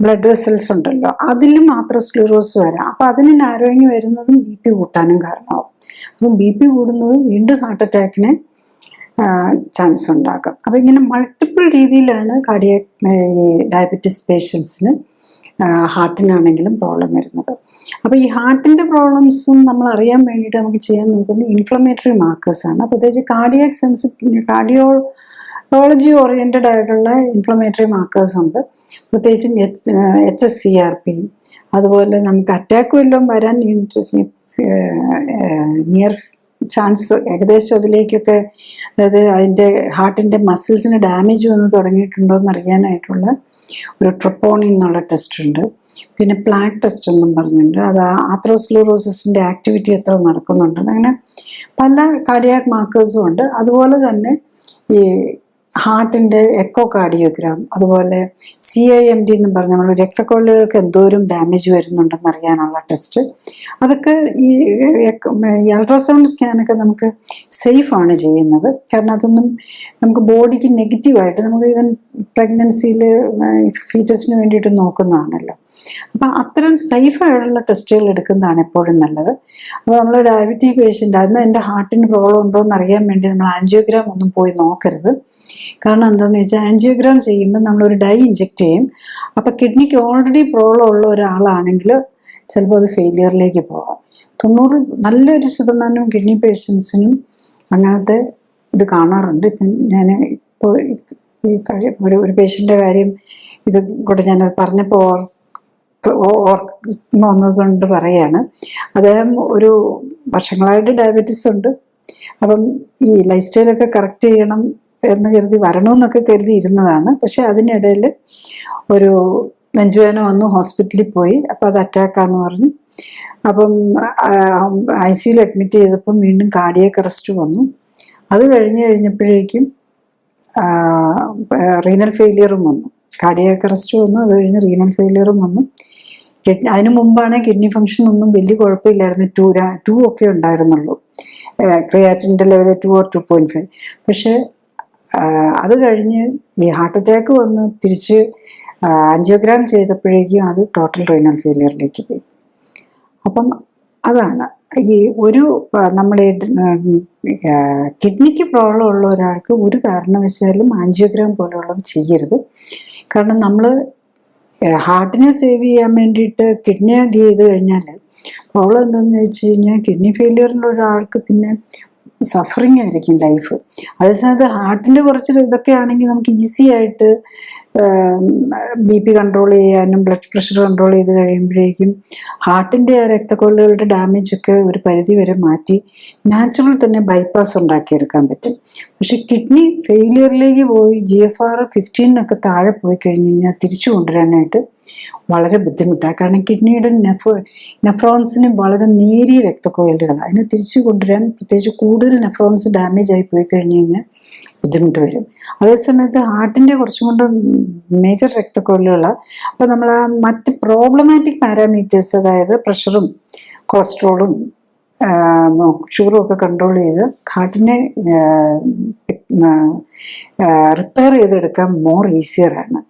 ബ്ലഡ് വെസൽസ് ഉണ്ടല്ലോ, അതിൽ ആത്രോസ്ക്ലിറോസ് വരാം. അപ്പം അതിന് നാരോയിങ് വരുന്നതും BP കൂട്ടാനും കാരണമാവും. അപ്പം BP കൂടുന്നതും വീണ്ടും ഹാർട്ട് അറ്റാക്കിന് ചാൻസ് ഉണ്ടാക്കും. അപ്പം ഇങ്ങനെ മൾട്ടിപ്പിൾ രീതിയിലാണ് ഡയബറ്റീസ് പേഷ്യൻസിന് ഹാർട്ടിനാണെങ്കിലും പ്രോബ്ലം വരുന്നത്. അപ്പോൾ ഈ ഹാർട്ടിൻ്റെ പ്രോബ്ലംസും നമ്മൾ അറിയാൻ വേണ്ടിയിട്ട് നമുക്ക് ചെയ്യാൻ നോക്കുന്നത് ഇൻഫ്ലമേറ്ററി മാർക്കേഴ്സാണ്. പ്രത്യേകിച്ച് കാർഡിയോളജി ഓറിയൻറ്റഡ് ആയിട്ടുള്ള ഇൻഫ്ലമേറ്ററി മാർക്കേഴ്സ് ഉണ്ട്. പ്രത്യേകിച്ചും HSCRP, അതുപോലെ നമുക്ക് അറ്റാക്ക് വല്ലതും വരാൻ നിയർ ചാൻസ് ഏകദേശം അതിലേക്കൊക്കെ, അതായത് അതിൻ്റെ ഹാർട്ടിൻ്റെ മസിൽസിന് ഡാമേജ് വന്ന് തുടങ്ങിയിട്ടുണ്ടോ എന്ന് അറിയാനായിട്ടുള്ള ഒരു ട്രോപ്പോണിൻ എന്നുള്ള ടെസ്റ്റ് ഉണ്ട്. പിന്നെ പ്ലാക്ക് ടെസ്റ്റ് എന്നും പറഞ്ഞിട്ടുണ്ട്. അത് ആത്രോസ്ക്ലിറോസിസിൻ്റെ ആക്ടിവിറ്റി എത്ര നടക്കുന്നുണ്ട്, അങ്ങനെ പല കാർഡിയാക് മാർക്കേഴ്സും ഉണ്ട്. അതുപോലെ തന്നെ ഈ ഹാർട്ടിൻ്റെ എക്കോ കാർഡിയോഗ്രാം, അതുപോലെ CIMD എന്ന് പറഞ്ഞ നമ്മൾ രക്തക്കൊള്ളികൾക്ക് എന്തോരം ഡാമേജ് വരുന്നുണ്ടെന്ന് അറിയാനുള്ള ടെസ്റ്റ്, അതൊക്കെ ഈ അൾട്രാസൗണ്ട് സ്കാനൊക്കെ നമുക്ക് സേഫാണ് ചെയ്യുന്നത്. കാരണം അതൊന്നും നമുക്ക് ബോഡിക്ക് നെഗറ്റീവായിട്ട് നമുക്ക് ഈവൻ പ്രഗ്നൻസിയിൽ ഫീറ്റസിന് വേണ്ടിയിട്ട് നോക്കുന്നതാണല്ലോ. അപ്പം അത്തരം സേഫായിട്ടുള്ള ടെസ്റ്റുകൾ എടുക്കുന്നതാണ് എപ്പോഴും നല്ലത്. അപ്പോൾ നമ്മൾ ഡയബറ്റിക് പേഷ്യൻ്റ് അന്ന് എൻ്റെ ഹാർട്ടിന് പ്രോബ്ലം ഉണ്ടോ എന്ന് അറിയാൻ വേണ്ടി നമ്മൾ ആൻജിയോഗ്രാം ഒന്നും പോയി നോക്കരുത്. കാരണം എന്താണെന്ന് വെച്ചാൽ ആൻജിയോഗ്രാം ചെയ്യുമ്പോൾ നമ്മളൊരു ഡൈ ഇഞ്ചെക്ട് ചെയ്യും. അപ്പോൾ കിഡ്നിക്ക് ഓൾറെഡി പ്രോബ്ലം ഉള്ള ഒരാളാണെങ്കിൽ ചിലപ്പോൾ അത് ഫെയിലിയറിലേക്ക് പോകാം. നല്ലൊരു ശതമാനം കിഡ്നി പേഷ്യൻസിനും അങ്ങനത്തെ ഇത് കാണാറുണ്ട്. ഇപ്പം ഞാൻ ഇപ്പോൾ ഈ ഒരു പേഷ്യൻ്റെ കാര്യം ഇത് കൂടെ ഞാനത് പറഞ്ഞപ്പോൾ ഓർമ്മ വന്നതുകൊണ്ട് പറയാണ്. അദ്ദേഹം ഒരു വർഷങ്ങളായിട്ട് ഡയബറ്റീസ് ഉണ്ട്. അപ്പം ഈ ലൈഫ് സ്റ്റൈലൊക്കെ കറക്റ്റ് ചെയ്യണം എന്ന് കരുതി വരണമെന്നൊക്കെ കരുതി ഇരുന്നതാണ്. പക്ഷെ അതിനിടയിൽ ഒരു നെഞ്ചുവേദന വന്നു, ഹോസ്പിറ്റലിൽ പോയി. അപ്പം അത് അറ്റാക്കാന്ന് പറഞ്ഞു. അപ്പം ICUയിൽ അഡ്മിറ്റ് ചെയ്തപ്പം വീണ്ടും കാർഡിയാക് അറസ്റ്റ് വന്നു. അത് കഴിഞ്ഞപ്പോഴേക്കും റീനൽ ഫെയിലിയറും വന്നു. കാർഡിയാക് അറസ്റ്റ് വന്നു, അത് കഴിഞ്ഞ് റീനൽ ഫെയിലിയറും വന്നു. അതിന് മുമ്പാണ് കിഡ്നി ഫംഗ്ഷൻ ഒന്നും വലിയ കുഴപ്പമില്ലായിരുന്നു. 2 ഒക്കെ ഉണ്ടായിരുന്നുള്ളൂ. ക്രിയാറ്റിൻ്റെ ലെവൽ 2 or 2.5. പക്ഷെ അത് കഴിഞ്ഞ് ഈ ഹാർട്ട് അറ്റാക്ക് വന്ന് തിരിച്ച് ആൻജിയോഗ്രാം ചെയ്തപ്പോഴേക്കും അത് ടോട്ടൽ റീനൽ ഫെയിലിയറിലേക്ക് പോയി. അപ്പം അതാണ് ഈ ഒരു നമ്മുടെ കിഡ്നിക്ക് പ്രോബ്ലം ഉള്ള ഒരാൾക്ക് ഒരു കാരണവശാലും ആൻജിയോഗ്രാം പോലുള്ളത് ചെയ്യരുത്. കാരണം നമ്മൾ ഹാർട്ടിനെ സേവ് ചെയ്യാൻ വേണ്ടിയിട്ട് കിഡ്നി ചെയ്ത് കഴിഞ്ഞാൽ പ്രോബ്ലം എന്താണെന്ന് വെച്ച് കഴിഞ്ഞാൽ കിഡ്നി ഫെയിലിയറിലുള്ള ഒരാൾക്ക് പിന്നെ സഫറിങ് ആയിരിക്കും ലൈഫ്. അതേസമയത്ത് ഹാർട്ടിൻ്റെ കുറച്ച് ഇതൊക്കെ ആണെങ്കിൽ നമുക്ക് ഈസി ആയിട്ട് BP കൺട്രോൾ ചെയ്യാനും ബ്ലഡ് പ്രഷർ കൺട്രോൾ ചെയ്ത് കഴിയുമ്പോഴേക്കും ഹാർട്ടിൻ്റെ രക്തക്കൊള്ളുകളുടെ ഡാമേജ് ഒക്കെ ഒരു പരിധി വരെ മാറ്റി നാച്ചുറൽ തന്നെ ബൈപ്പാസ് ഉണ്ടാക്കിയെടുക്കാൻ പറ്റും. പക്ഷെ കിഡ്നി ഫെയിലിയറിലേക്ക് പോയി GFR 15 താഴെ പോയി കഴിഞ്ഞ് കഴിഞ്ഞാൽ തിരിച്ചു കൊണ്ടുവരാനായിട്ട് വളരെ ബുദ്ധിമുട്ടാണ്. കാരണം കിഡ്നിയുടെ നെഫ്രോൺസിന് വളരെ നേരിയ രക്തക്കൊഴലുകളാണ്. അതിനെ തിരിച്ചു കൊണ്ടുവരാൻ പ്രത്യേകിച്ച് കൂടുതൽ നെഫ്രോൺസ് ഡാമേജ് ആയി പോയി കഴിഞ്ഞ് കഴിഞ്ഞാൽ ബുദ്ധിമുട്ട് വരും. അതേസമയത്ത് ഹാർട്ടിൻ്റെ കുറച്ചും കൊണ്ട് മേജർ രക്തക്കൊഴലുകളാണ്. അപ്പോൾ നമ്മൾ ആ മറ്റ് പ്രോബ്ലമാറ്റിക് പാരാമീറ്റേഴ്സ്, അതായത് പ്രഷറും കൊളസ്ട്രോളും ഷുഗറും ഒക്കെ കൺട്രോൾ ചെയ്ത് ഹാർട്ടിനെ റിപ്പയർ ചെയ്തെടുക്കാൻ മോർ ഈസിയറാണ്.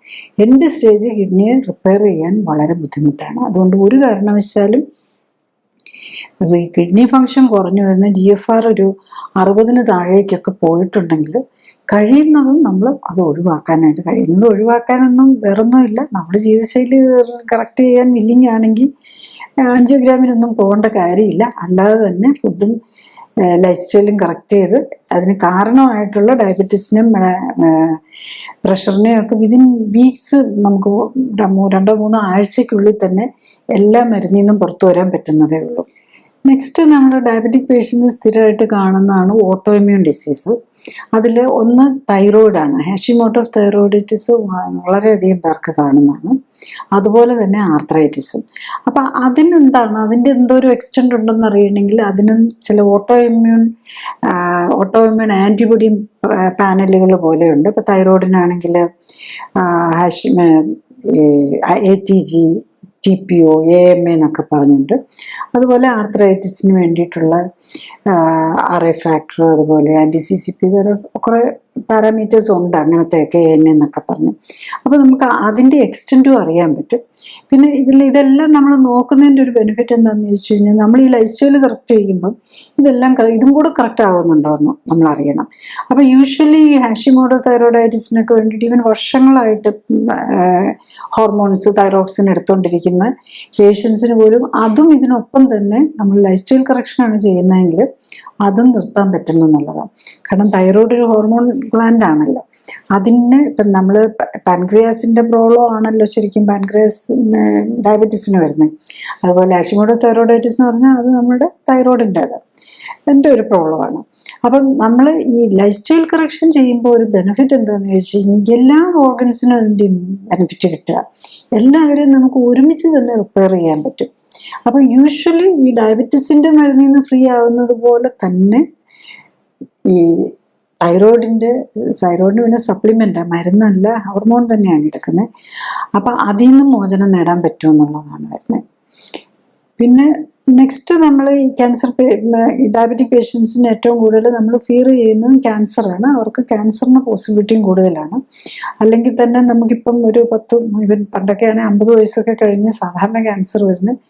എൻ്റെ സ്റ്റേജ് കിഡ്നിയെ റിപ്പയർ ചെയ്യാൻ വളരെ ബുദ്ധിമുട്ടാണ്. അതുകൊണ്ട് ഒരു കാരണവശാലും ഈ കിഡ്നി ഫങ്ഷൻ കുറഞ്ഞു വരുന്ന GFR ഒരു 60 താഴേക്കൊക്കെ പോയിട്ടുണ്ടെങ്കിൽ കഴിയുന്നതും നമ്മൾ അത് ഒഴിവാക്കാനായിട്ട് ഒഴിവാക്കാനൊന്നും വേറൊന്നുമില്ല. നമ്മൾ ജീവിതശൈലി കറക്റ്റ് ചെയ്യാൻ വില്ലിങ് ആണെങ്കിൽ ആൻജിയോഗ്രാമിനൊന്നും പോകേണ്ട കാര്യമില്ല. അല്ലാതെ തന്നെ ഫുഡും ലൈഫ് സ്റ്റൈലും കറക്റ്റ് ചെയ്ത് അതിന് കാരണമായിട്ടുള്ള ഡയബറ്റീസിനും പ്രഷറിനെയും ഒക്കെ വിതിൻ വീക്സ് നമുക്ക് 2-3 ആഴ്ചയ്ക്കുള്ളിൽ തന്നെ എല്ലാ മരുന്നിൽ നിന്നും പുറത്തു വരാൻ പറ്റുന്നതേ ഉള്ളൂ. നെക്സ്റ്റ് നമ്മൾ ഡയബറ്റിക് പേഷ്യൻറ്റ് സ്ഥിരമായിട്ട് കാണുന്നതാണ് ഓട്ടോ ഇമ്മ്യൂൺ ഡിസീസ്. അതിൽ ഒന്ന് തൈറോയിഡാണ്. ഹാഷിമോട്ടോ തൈറോയിഡിറ്റിസ് വളരെയധികം പേർക്ക് കാണുന്നതാണ്. അതുപോലെ തന്നെ ആർത്രൈറ്റിസും. അപ്പം അതിൻ്റെ എന്തോ ഒരു എക്സ്റ്റെൻഡ് ഉണ്ടെന്ന് അറിയണമെങ്കിൽ അതിനും ചില ഓട്ടോ ഇമ്മ്യൂൺ ആൻറ്റിബോഡി പാനലുകൾ പോലെയുണ്ട്. ഇപ്പം തൈറോയിഡിനാണെങ്കിൽ ATG, TPO, AMA എന്നൊക്കെ പറഞ്ഞിട്ടുണ്ട്. അതുപോലെ ആർത്രൈറ്റിസിന് വേണ്ടിയിട്ടുള്ള RA ഫാക്ടർ, അതുപോലെ CCP, കുറേ പാരാമീറ്റേഴ്സ് ഉണ്ട് അങ്ങനത്തെയൊക്കെ AN എന്നൊക്കെ പറഞ്ഞു. അപ്പോൾ നമുക്ക് അതിൻ്റെ എക്സ്റ്റെൻറ്റും അറിയാൻ പറ്റും. പിന്നെ ഇതെല്ലാം നമ്മൾ നോക്കുന്നതിൻ്റെ ഒരു ബെനിഫിറ്റ് എന്താണെന്ന് ചോദിച്ചു കഴിഞ്ഞാൽ നമ്മൾ ഈ ലൈഫ് സ്റ്റൈൽ കറക്റ്റ് ചെയ്യുമ്പം ഇതും കൂടെ കറക്റ്റ് ആകുന്നുണ്ടോ എന്ന് നമ്മൾ അറിയണം. അപ്പോൾ യൂഷ്വലി ഈ ഹാഷിമോട്ടോ തൈറോയിഡൈറ്റിസിനൊക്കെ വേണ്ടിയിട്ട് ഇവൻ വർഷങ്ങളായിട്ട് ഹോർമോൺസ് തൈറോക്സിൻ എടുത്തുകൊണ്ടിരിക്കുന്ന പേഷ്യൻസിന് പോലും അതും ഇതിനൊപ്പം തന്നെ നമ്മൾ ലൈഫ് സ്റ്റൈൽ കറക്ഷനാണ് ചെയ്യുന്നതെങ്കിൽ അതും നിർത്താൻ പറ്റുന്നു എന്നുള്ളതാണ്. കാരണം തൈറോയ്ഡ് ഒരു ഹോർമോൺ ഗ്ലാൻഡ് ആണല്ലോ. അതിന് ഇപ്പം നമ്മൾ പാൻക്രിയാസിൻ്റെ പ്രോബ്ലം ആണല്ലോ ശരിക്കും പാൻക്രിയാസ് ഡയബറ്റീസിന് വരുന്നത്. അതുപോലെ ഹാഷിമോട്ടോ തൈറോയിഡൈറ്റിസ് എന്ന് പറഞ്ഞാൽ അത് നമ്മുടെ തൈറോയിഡിൻ്റെ ഒരു പ്രോബ്ലമാണ്. അപ്പം നമ്മൾ ഈ ലൈഫ് സ്റ്റൈൽ കറക്ഷൻ ചെയ്യുമ്പോൾ ഒരു ബെനിഫിറ്റ് എന്താണെന്ന് ചോദിച്ചു കഴിഞ്ഞാൽ എല്ലാ ഓർഗൻസിനും അതിൻ്റെ ബെനിഫിറ്റ് കിട്ടുക. എല്ലാവരെയും നമുക്ക് ഒരുമിച്ച് തന്നെ റിപ്പയർ ചെയ്യാൻ പറ്റും. അപ്പം യൂഷ്വലി ഈ ഡയബറ്റീസിൻ്റെ മരുന്നിൽ നിന്ന് ഫ്രീ ആവുന്നത് പോലെ തന്നെ ഈ തൈറോയിഡിന് പിന്നെ സപ്ലിമെൻ്റാണ്, മരുന്നല്ല, ഹോർമോൺ തന്നെയാണ് എടുക്കുന്നത്. അപ്പം അതിൽ നിന്നും മോചനം നേടാൻ പറ്റുമെന്നുള്ളതാണ് വരുന്നത്. പിന്നെ നെക്സ്റ്റ് നമ്മൾ ഈ ഡയബറ്റിക് പേഷ്യൻസിന് ഏറ്റവും കൂടുതൽ നമ്മൾ ഫിയർ ചെയ്യുന്നത് ക്യാൻസറാണ്. അവർക്ക് ക്യാൻസറിന് പോസിബിലിറ്റിയും കൂടുതലാണ്. അല്ലെങ്കിൽ തന്നെ നമുക്കിപ്പം ഒരു പണ്ടൊക്കെയാണെങ്കിൽ 50 വയസ്സൊക്കെ കഴിഞ്ഞ് സാധാരണ ക്യാൻസർ വരുന്നത്.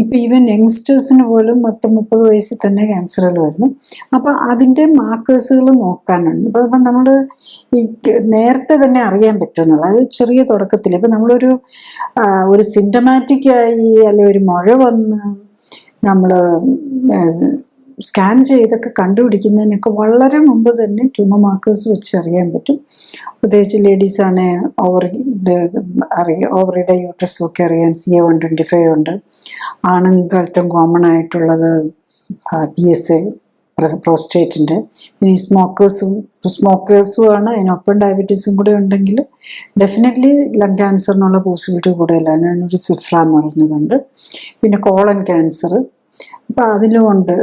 ഇപ്പം ഈവൻ യങ്സ്റ്റേഴ്സിന് പോലും 30 വയസ്സിൽ തന്നെ ക്യാൻസറുകൾ വരുന്നു. അപ്പം അതിൻ്റെ മാർക്കേഴ്സുകൾ നോക്കാനുണ്ട്. അപ്പം നമ്മൾ ഈ നേരത്തെ തന്നെ അറിയാൻ പറ്റുമെന്നുള്ളത്, അത് ചെറിയ തുടക്കത്തിൽ. ഇപ്പം നമ്മളൊരു സിംറ്റമാറ്റിക് ആയി അല്ലെങ്കിൽ ഒരു മുഴ വന്ന് നമ്മൾ സ്കാൻ ചെയ്തൊക്കെ കണ്ടുപിടിക്കുന്നതിനൊക്കെ വളരെ മുമ്പ് തന്നെ ട്യൂമർ മാർക്കേഴ്സ് വെച്ച് അറിയാൻ പറ്റും. പ്രത്യേകിച്ച് ലേഡീസാണ് ഓവറിയുടെ യൂട്രസും ഒക്കെ അറിയാൻ CA-125 ഉണ്ട്. ആണുങ്ങൾക്ക് ഏറ്റവും കോമൺ ആയിട്ടുള്ളത് PSA, പ്രോസ്റ്റേറ്റിൻ്റെ. പിന്നെ ഈ സ്മോക്കേഴ്സും ആണ്. അതിനൊപ്പം ഡയബറ്റീസും കൂടെ ഉണ്ടെങ്കിൽ ഡെഫിനറ്റ്ലി ലങ് ക്യാൻസറിനുള്ള പോസിബിലിറ്റി കൂടുതലാണ്. അതിനൊരു സിഫ്ര എന്ന് പറയുന്നതുണ്ട്. പിന്നെ കോളൻ ക്യാൻസർ, അപ്പം അതിലും ഉണ്ട്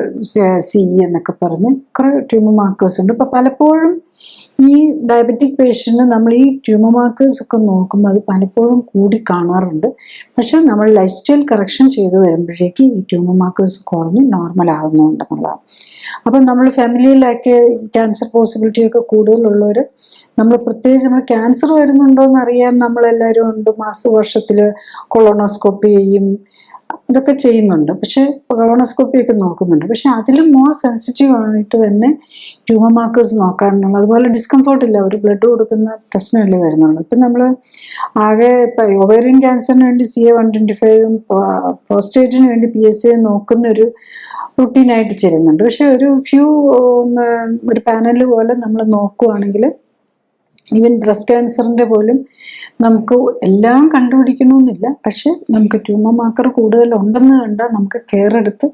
CE എന്നൊക്കെ പറഞ്ഞ് കുറേ ട്യൂമർ മാർക്കേഴ്സ് ഉണ്ട്. അപ്പം പലപ്പോഴും ഈ ഡയബറ്റിക് പേഷ്യൻറ്റിന് നമ്മൾ ഈ ട്യൂമർ മാർക്കേഴ്സ് ഒക്കെ നോക്കുമ്പോൾ അത് പലപ്പോഴും കൂടി കാണാറുണ്ട്. പക്ഷെ നമ്മൾ ലൈഫ് സ്റ്റൈൽ കറക്ഷൻ ചെയ്ത് വരുമ്പോഴേക്ക് ഈ ട്യൂമർ മാർക്കേഴ്സ് കുറഞ്ഞ് നോർമൽ ആകുന്നുണ്ടെന്നുള്ളതാണ്. അപ്പം നമ്മൾ ഫാമിലിയിലൊക്കെ ക്യാൻസർ പോസിബിലിറ്റി ഒക്കെ കൂടുതലുള്ളവർ നമ്മൾ പ്രത്യേകിച്ച് നമ്മൾ ക്യാൻസർ വരുന്നുണ്ടോ എന്ന് അറിയാൻ നമ്മളെല്ലാവരും ഉണ്ട്. വർഷത്തിൽ കൊളോണോസ്കോപ്പി ചെയ്യും, ഇതൊക്കെ ചെയ്യുന്നുണ്ട്. പക്ഷെ കൊളോണോസ്കോപ്പി ഒക്കെ നോക്കുന്നുണ്ട്. പക്ഷെ അതിലും മോർ സെൻസിറ്റീവ് ആയിട്ട് തന്നെ ട്യൂമർ മാർക്കേഴ്സ് നോക്കാനുള്ള. അതുപോലെ ഡിസ്കംഫോർട്ട് ഇല്ല, ഒരു ബ്ലഡ് കൊടുക്കുന്ന പ്രശ്നമല്ലേ വരുന്നുള്ളൂ. ഇപ്പം നമ്മൾ ആകെ ഇപ്പം ഒവേറിയൻ ക്യാൻസറിന് വേണ്ടി CA-125, പ്രോസ്റ്റേറ്റിന് വേണ്ടി PSA നോക്കുന്ന ഒരു റുട്ടീനായിട്ട് ചെയ്യുന്നുണ്ട്. പക്ഷെ ഒരു പാനൽ പോലെ നമ്മൾ നോക്കുവാണെങ്കിൽ ഈവൻ ബ്രസ്റ്റ് ക്യാൻസറിൻ്റെ പോലും നമുക്ക് എല്ലാം കണ്ടുപിടിക്കണമെന്നില്ല. പക്ഷെ നമുക്ക് ട്യൂമർ മാർക്കർ കൂടുതലുണ്ടെന്ന് കണ്ടാൽ നമുക്ക് കെയർ എടുത്ത്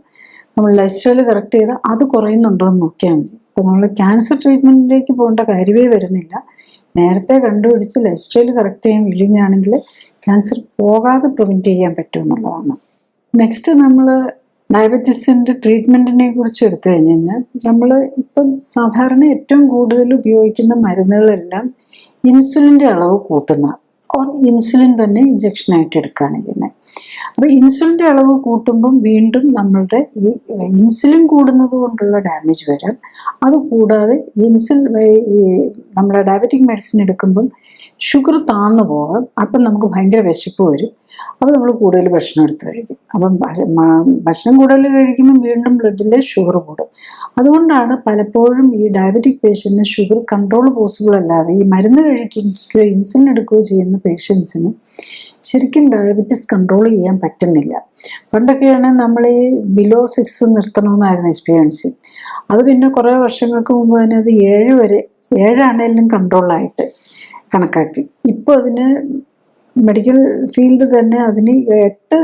നമ്മൾ ലൈഫ് സ്റ്റൈൽ കറക്റ്റ് ചെയ്താൽ അത് കുറയുന്നുണ്ടോ എന്ന് നോക്കിയാൽ മതി. അപ്പോൾ നമ്മൾ ക്യാൻസർ ട്രീറ്റ്മെൻറ്റിലേക്ക് പോകേണ്ട കാര്യമേ വരുന്നില്ല. നേരത്തെ കണ്ടുപിടിച്ച് ലൈഫ് സ്റ്റൈൽ കറക്റ്റ് ചെയ്യാൻ വില്ലിങ്ങാണെങ്കിൽ ക്യാൻസർ പോകാതെ പ്രിവെൻറ്റ് ചെയ്യാൻ പറ്റുമെന്നുള്ളതാണ്. നെക്സ്റ്റ് നമ്മൾ ഡയബറ്റീസിൻ്റെ ട്രീറ്റ്മെൻറ്റിനെ കുറിച്ച് എടുത്തു കഴിഞ്ഞാൽ നമ്മൾ ഇപ്പം സാധാരണ ഏറ്റവും കൂടുതൽ ഉപയോഗിക്കുന്ന മരുന്നുകളെല്ലാം ഇൻസുലിൻ്റെ അളവ് കൂട്ടുന്ന ഇൻസുലിൻ തന്നെ ഇഞ്ചക്ഷനായിട്ട് എടുക്കുകയാണ് ചെയ്യുന്നത്. അപ്പോൾ ഇൻസുലിൻ്റെ അളവ് കൂട്ടുമ്പം വീണ്ടും നമ്മളുടെ ഈ ഇൻസുലിൻ കൂടുന്നത് കൊണ്ടുള്ള ഡാമേജ് വരാം. അതുകൂടാതെ നമ്മുടെ ഡയബറ്റിക് മെഡിസിൻ എടുക്കുമ്പം ഷുഗർ താഴ്ന്നു പോകാം. അപ്പം നമുക്ക് ഭയങ്കര വിശപ്പ് വരും. അപ്പോൾ നമ്മൾ കൂടുതൽ ഭക്ഷണം എടുത്ത് കഴിക്കും. അപ്പം ഭക്ഷണം കൂടുതൽ കഴിക്കുമ്പോൾ വീണ്ടും ബ്ലഡിലെ ഷുഗർ കൂടും. അതുകൊണ്ടാണ് പലപ്പോഴും ഈ ഡയബറ്റിക് പേഷ്യൻറ്റിന് ഷുഗർ കൺട്രോൾ പോസിബിൾ അല്ലാതെ ഈ മരുന്ന് കഴിക്കുകയോ ഇൻസുലിൻ എടുക്കുകയോ ചെയ്യുന്ന പേഷ്യൻസിന് ശരിക്കും ഡയബറ്റിസ് കൺട്രോൾ ചെയ്യാൻ പറ്റുന്നില്ല. പണ്ടൊക്കെയാണെങ്കിൽ നമ്മൾ ഈ ബിലോ 6 നിർത്തണമെന്നായിരുന്നു HbA1c. അത് പിന്നെ കുറേ വർഷങ്ങൾക്ക് മുമ്പ് തന്നെ അത് 7 ആണെങ്കിലും കൺട്രോളായിട്ട് കണക്കാക്കി. ഇപ്പോൾ അതിന് മെഡിക്കൽ ഫീൽഡ് തന്നെ അതിന് 8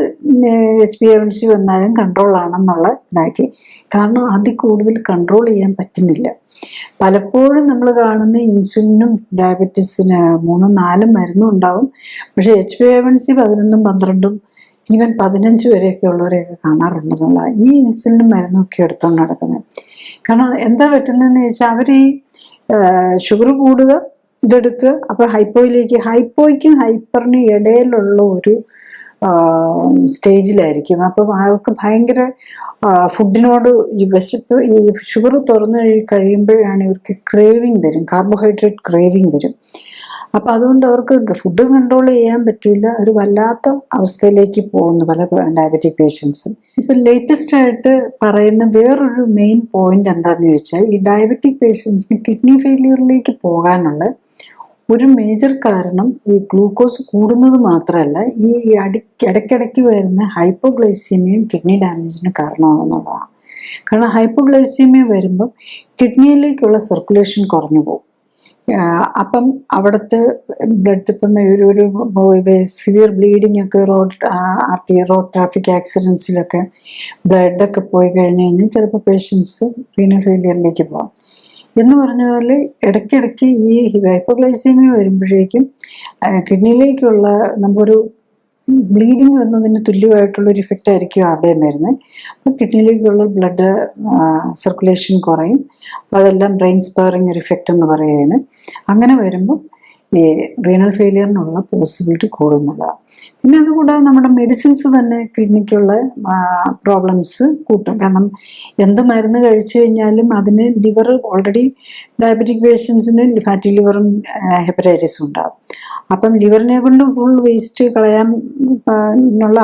HbA1c വന്നാലും കൺട്രോളാണെന്നുള്ള ഇതാക്കി. കാരണം അതിൽ കൂടുതൽ കൺട്രോൾ ചെയ്യാൻ പറ്റുന്നില്ല. പലപ്പോഴും നമ്മൾ കാണുന്ന ഇൻസുലിനും ഡയബറ്റീസിന് 3-4 മരുന്നും ഉണ്ടാവും. പക്ഷേ HbA1c 11, 12, ഈവൻ 15 വരെയൊക്കെ ഉള്ളവരെയൊക്കെ കാണാറുണ്ടെന്നുള്ള ഈ ഇൻസുലിനും മരുന്നൊക്കെ എടുത്തുകൊണ്ട് നടക്കുന്നത്. കാരണം എന്താ പറ്റുന്നതെന്ന് ചോദിച്ചാൽ അവർ ഈ ഷുഗർ കൂടുക, ഇതെടുക്കുക. അപ്പോൾ ഹൈപ്പോയ്ക്കും ഹൈപ്പറിനും ഇടയിലുള്ള ഒരു സ്റ്റേജിലായിരിക്കും. അപ്പം അവർക്ക് ഭയങ്കര ഫുഡിനോട് ഈ വിശപ്പ്, ഈ ഷുഗർ തുറന്നു കഴിയുമ്പോഴാണ് ഇവർക്ക് ക്രേവിങ് വരും, കാർബോഹൈഡ്രേറ്റ് ക്രേവിങ് വരും. അപ്പം അതുകൊണ്ട് അവർക്ക് ഫുഡ് കൺട്രോൾ ചെയ്യാൻ പറ്റില്ല. ഒരു വല്ലാത്ത അവസ്ഥയിലേക്ക് പോകുന്നു പല ഡയബറ്റിക് പേഷ്യൻസും. ഇപ്പം ലേറ്റസ്റ്റ് ആയിട്ട് പറയുന്ന വേറൊരു മെയിൻ പോയിന്റ് എന്താണെന്ന് ചോദിച്ചാൽ, ഈ ഡയബറ്റിക് പേഷ്യൻസിന് കിഡ്നി ഫെയിലിയറിലേക്ക് പോകാനുള്ള ഒരു മേജർ കാരണം ഈ ഗ്ലൂക്കോസ് കൂടുന്നത് മാത്രമല്ല, ഈ ഇടയ്ക്കിടയ്ക്ക് വരുന്ന ഹൈപ്പോഗ്ലൈസീമിയയും കിഡ്നി ഡാമേജിന് കാരണമാകുന്നതാണ്. കാരണം ഹൈപ്പോഗ്ലൈസീമിയ വരുമ്പം കിഡ്നിയിലേക്കുള്ള സർക്കുലേഷൻ കുറഞ്ഞു പോകും. അപ്പം അവിടുത്തെ ബ്ലഡ് ഇപ്പം ഒരു സിവിയർ ബ്ലീഡിങ് ഒക്കെ റോഡ് ട്രാഫിക് ആക്സിഡൻസിലൊക്കെ ബ്ലഡൊക്കെ പോയി കഴിഞ്ഞ് കഴിഞ്ഞാൽ ചിലപ്പോൾ പേഷ്യൻസ് റീനൽ ഫെയിലിയറിലേക്ക് പോകാം. എന്ന് പറഞ്ഞ പോലെ ഇടയ്ക്കിടയ്ക്ക് ഈ ഹൈപ്പോഗ്ലൈസീമിയ വരുമ്പോഴേക്കും കിഡ്നിയിലേക്കുള്ള നമുക്കൊരു ബ്ലീഡിങ് വന്നതിന് തുല്യമായിട്ടുള്ളൊരു ഇഫക്റ്റ് ആയിരിക്കും അവിടെയും വരുന്നത്. അപ്പോൾ കിഡ്നിയിലേക്കുള്ള ബ്ലഡ് സർക്കുലേഷൻ കുറയും. അപ്പോൾ അതെല്ലാം ബ്രെയിൻ സ്പെയറിങ് ഒരു ഇഫക്റ്റ് എന്ന് പറയുകയാണ്. അങ്ങനെ വരുമ്പോൾ ഈ റീനൽ ഫെയിലിയറിനുള്ള പോസിബിലിറ്റി കൂടുന്നതാണ്. പിന്നെ അതുകൂടാതെ നമ്മുടെ മെഡിസിൻസ് തന്നെ കിഡ്നിക്കുള്ള പ്രോബ്ലംസ് കൂട്ടും. കാരണം എന്ത് മരുന്ന് കഴിച്ചു കഴിഞ്ഞാലും അതിന് ലിവർ ഓൾറെഡി ഡയബറ്റിക് പേഷ്യൻസിന് ഫാറ്റി ലിവറും ഹെപ്പറ്റൈറ്റിസും ഉണ്ടാകും. അപ്പം ലിവറിനെ കൊണ്ട് ഫുൾ വേസ്റ്റ് കളയാൻ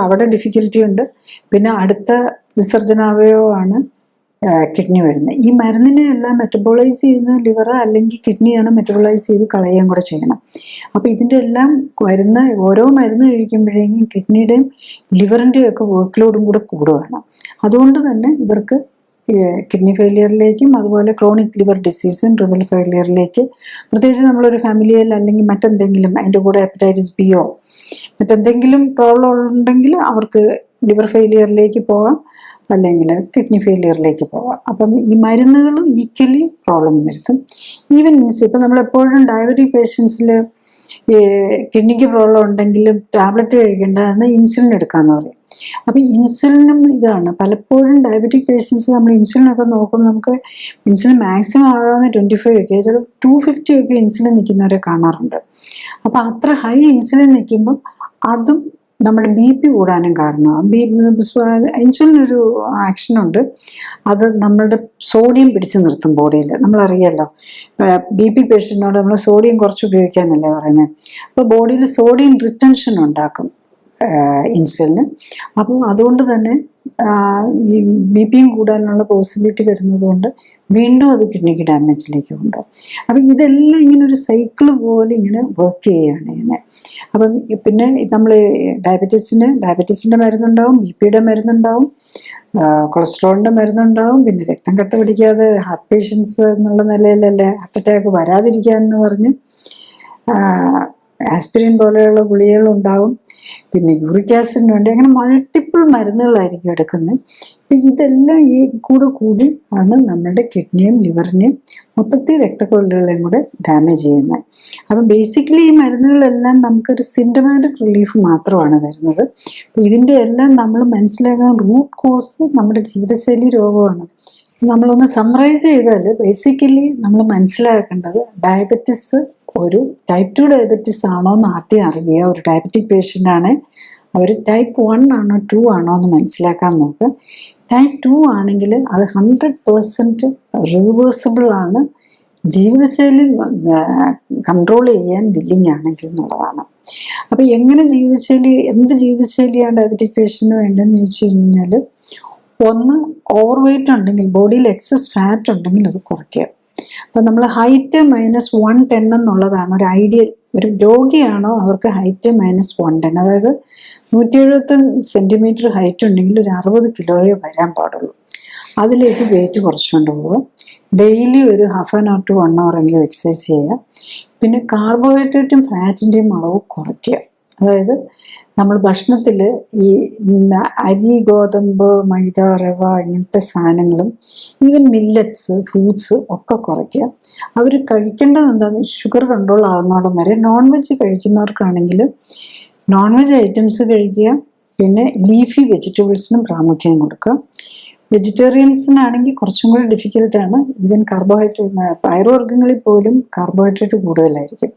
അവിടെ ഡിഫിക്കൽറ്റി ഉണ്ട്. പിന്നെ അടുത്ത വിസർജനാവയവമാണ് കിഡ്നി വരുന്നത്. ഈ മരുന്നിനെ എല്ലാം മെറ്റബോളൈസ് ചെയ്യുന്ന ലിവർ അല്ലെങ്കിൽ കിഡ്നിയാണ് മെറ്റബോളൈസ് ചെയ്ത് കളയുകയും കൂടെ ചെയ്യണം. അപ്പോൾ ഇതിൻ്റെ എല്ലാം വരുന്ന ഓരോ മരുന്ന് കഴിക്കുമ്പോഴേക്കും കിഡ്നിയുടെയും ലിവറിൻ്റെയും ഒക്കെ വർക്ക് ലോഡും കൂടെ കൂടുകയാണ്. അതുകൊണ്ട് തന്നെ ഇവർക്ക് കിഡ്നി ഫെയിലിയറിലേക്കും അതുപോലെ ക്രോണിക് ലിവർ ഡിസീസും റിനൽ ഫെയിലിയറിലേക്ക്, പ്രത്യേകിച്ച് നമ്മളൊരു ഫാമിലിയിൽ അല്ലെങ്കിൽ മറ്റെന്തെങ്കിലും അതിൻ്റെ കൂടെ ഹെപ്പറ്റൈറ്റിസ് ബിയോ മറ്റെന്തെങ്കിലും പ്രോബ്ലം ഉണ്ടെങ്കിൽ അവർക്ക് ലിവർ ഫെയിലിയറിലേക്ക് പോകാം, അല്ലെങ്കിൽ കിഡ്നി ഫെയിലിയറിലേക്ക് പോകാം. അപ്പം ഈ മരുന്നുകളും ഈക്വലി പ്രോബ്ലം വരുത്തും. ഈവൻ മീൻസ് ഇപ്പം നമ്മളെപ്പോഴും ഡയബറ്റിക് പേഷ്യൻസിൽ ഈ കിഡ്നിക്ക് പ്രോബ്ലം ഉണ്ടെങ്കിലും ടാബ്ലറ്റ് കഴിക്കേണ്ടതെന്ന് ഇൻസുലിൻ എടുക്കാമെന്ന് പറയും. അപ്പം ഇൻസുലിനും ഇതാണ് പലപ്പോഴും ഡയബറ്റിക് പേഷ്യൻസ് നമ്മൾ ഇൻസുലിനൊക്കെ നോക്കുമ്പോൾ നമുക്ക് ഇൻസുലിൻ മാക്സിമം ആകാവുന്ന 25 ഒക്കെ, ചില 250 ഒക്കെ ഇൻസുലിൻ നിൽക്കുന്നവരെ കാണാറുണ്ട്. അപ്പം അത്ര ഹൈ ഇൻസുലിൻ നിൽക്കുമ്പം അതും നമ്മുടെ BP കൂടാനും കാരണമാണ്. ഇൻസുലിനൊരു ആക്ഷനുണ്ട്, അത് നമ്മളുടെ സോഡിയം പിടിച്ചു നിർത്തും ബോഡിയിൽ. നമ്മളറിയാമല്ലോ, BP പേഷ്യൻറ്റിനോട് നമ്മൾ സോഡിയം കുറച്ച് ഉപയോഗിക്കാനല്ലേ പറയുന്നത്. അപ്പോൾ ബോഡിയിൽ സോഡിയം റിട്ടൻഷൻ ഉണ്ടാക്കും ഇൻസുലിന്. അപ്പം അതുകൊണ്ട് തന്നെ ഈ BP കൂടാനുള്ള പോസിബിലിറ്റി വരുന്നത് കൊണ്ട് വീണ്ടും അത് കിഡ്നിക്ക് ഡാമേജിലേക്ക് കൊണ്ടുപോകും. അപ്പം ഇതെല്ലാം ഇങ്ങനെ ഒരു സൈക്കിള് പോലെ ഇങ്ങനെ വർക്ക് ചെയ്യുകയാണ് ചെയ്യുന്നത്. അപ്പം പിന്നെ നമ്മൾ ഡയബറ്റീസിൻ്റെ മരുന്നുണ്ടാവും, BP മരുന്നുണ്ടാവും, കൊളസ്ട്രോളിൻ്റെ മരുന്നുണ്ടാവും, പിന്നെ രക്തം കട്ട പിടിക്കാതെ ഹാർട്ട് പേഷ്യൻസ് എന്നുള്ള നിലയിലല്ലേ ഹാർട്ട് അറ്റാക്ക് വരാതിരിക്കുക എന്ന് പറഞ്ഞ് ആസ്പിരിൻ പോലെയുള്ള ഗുളികകളുണ്ടാവും. പിന്നെ യൂറിക് ആസിഡിന് വേണ്ടി അങ്ങനെ മൾട്ടിപ്പിൾ മരുന്നുകളായിരിക്കും എടുക്കുന്നത്. അപ്പം ഇതെല്ലാം ഈ കൂടി ആണ് നമ്മുടെ കിഡ്നിയും ലിവറിനെയും മൊത്തത്തിൽ രക്തക്കൊള്ളുകളെയും കൂടെ ഡാമേജ് ചെയ്യുന്നത്. അപ്പം ബേസിക്കലി ഈ മരുന്നുകളെല്ലാം നമുക്കൊരു സിംറ്റമാറ്റിക് റിലീഫ് മാത്രമാണ് തരുന്നത്. ഇതിൻ്റെ എല്ലാം നമ്മൾ മനസ്സിലാക്കുന്ന റൂട്ട് കോസ് നമ്മുടെ ജീവിതശൈലി രോഗമാണ്. നമ്മളൊന്ന് സമ്മറൈസ് ചെയ്താൽ ബേസിക്കലി നമ്മൾ മനസ്സിലാക്കേണ്ടത് ഡയബറ്റിസ് ഒരു ടൈപ്പ് 2 ഡയബറ്റീസ് ആണോ എന്ന് ആദ്യം അറിയുക. ഒരു ഡയബറ്റിക് പേഷ്യൻ്റ് ആണ്, അവർ ടൈപ്പ് 1 ആണോ 2 ആണോ എന്ന് മനസ്സിലാക്കാൻ നോക്കുക. ടൈപ്പ് 2 ആണെങ്കിൽ അത് 100% റിവേഴ്സിബിൾ ആണ്, ജീവിതശൈലി കൺട്രോൾ ചെയ്യാൻ വില്ലിങ് ആണെങ്കിൽ എന്നുള്ളതാണ്. അപ്പോൾ എങ്ങനെ എന്ത് ജീവിതശൈലിയാണ് ഡയബറ്റിക് പേഷ്യൻറ്റിന് വേണ്ടതെന്ന് ചോദിച്ചു കഴിഞ്ഞാൽ, ഒന്ന് ഓവർ വെയ്റ്റ് ഉണ്ടെങ്കിൽ, ബോഡിയിൽ എക്സസ് ഫാറ്റ് ഉണ്ടെങ്കിൽ അത് കുറയ്ക്കുക. അപ്പം നമ്മൾ ഹൈറ്റ് -110 എന്നുള്ളതാണ് ഒരു ഐഡിയൽ. ഒരു രോഗിയാണോ അവർക്ക് ഹൈറ്റ് -110, അതായത് 175 സെൻറ്റിമീറ്റർ ഹൈറ്റ് ഉണ്ടെങ്കിൽ ഒരു 60 കിലോയെ വരാൻ പാടുള്ളൂ. അതിലേക്ക് വെയിറ്റ് കുറച്ചുകൊണ്ട് പോവുക. ഡെയിലി ഒരു ½ an hour to 1 hour എങ്കിലും എക്സസൈസ് ചെയ്യുക. പിന്നെ കാർബോഹൈഡ്രേറ്റും ഫാറ്റിൻ്റെയും അളവ് കുറയ്ക്കുക. അതായത് നമ്മൾ ഭക്ഷണത്തിൽ ഈ അരി, ഗോതമ്പ്, മൈദ, റവ ഇങ്ങനത്തെ സാധനങ്ങളും ഈവൻ മില്ലറ്റ്സ്, ഫ്രൂട്ട്സ് ഒക്കെ കുറയ്ക്കുക. അവർ കഴിക്കേണ്ടത് എന്താണെന്ന് ഷുഗർ കൺട്രോൾ ആകുന്നോടം വരെ നോൺ വെജ് കഴിക്കുന്നവർക്കാണെങ്കിൽ നോൺ വെജ് ഐറ്റംസ് കഴിക്കുക. പിന്നെ ലീഫി വെജിറ്റബിൾസിനും പ്രാമുഖ്യം കൊടുക്കുക. വെജിറ്റേറിയൻസിനാണെങ്കിൽ കുറച്ചും കൂടി ഡിഫിക്കൽട്ടാണ്. ഈവൻ കാർബോഹൈഡ്രേറ്റ് പയറുവർഗ്ഗങ്ങളിൽ പോലും കാർബോഹൈഡ്രേറ്റ് കൂടുതലായിരിക്കും.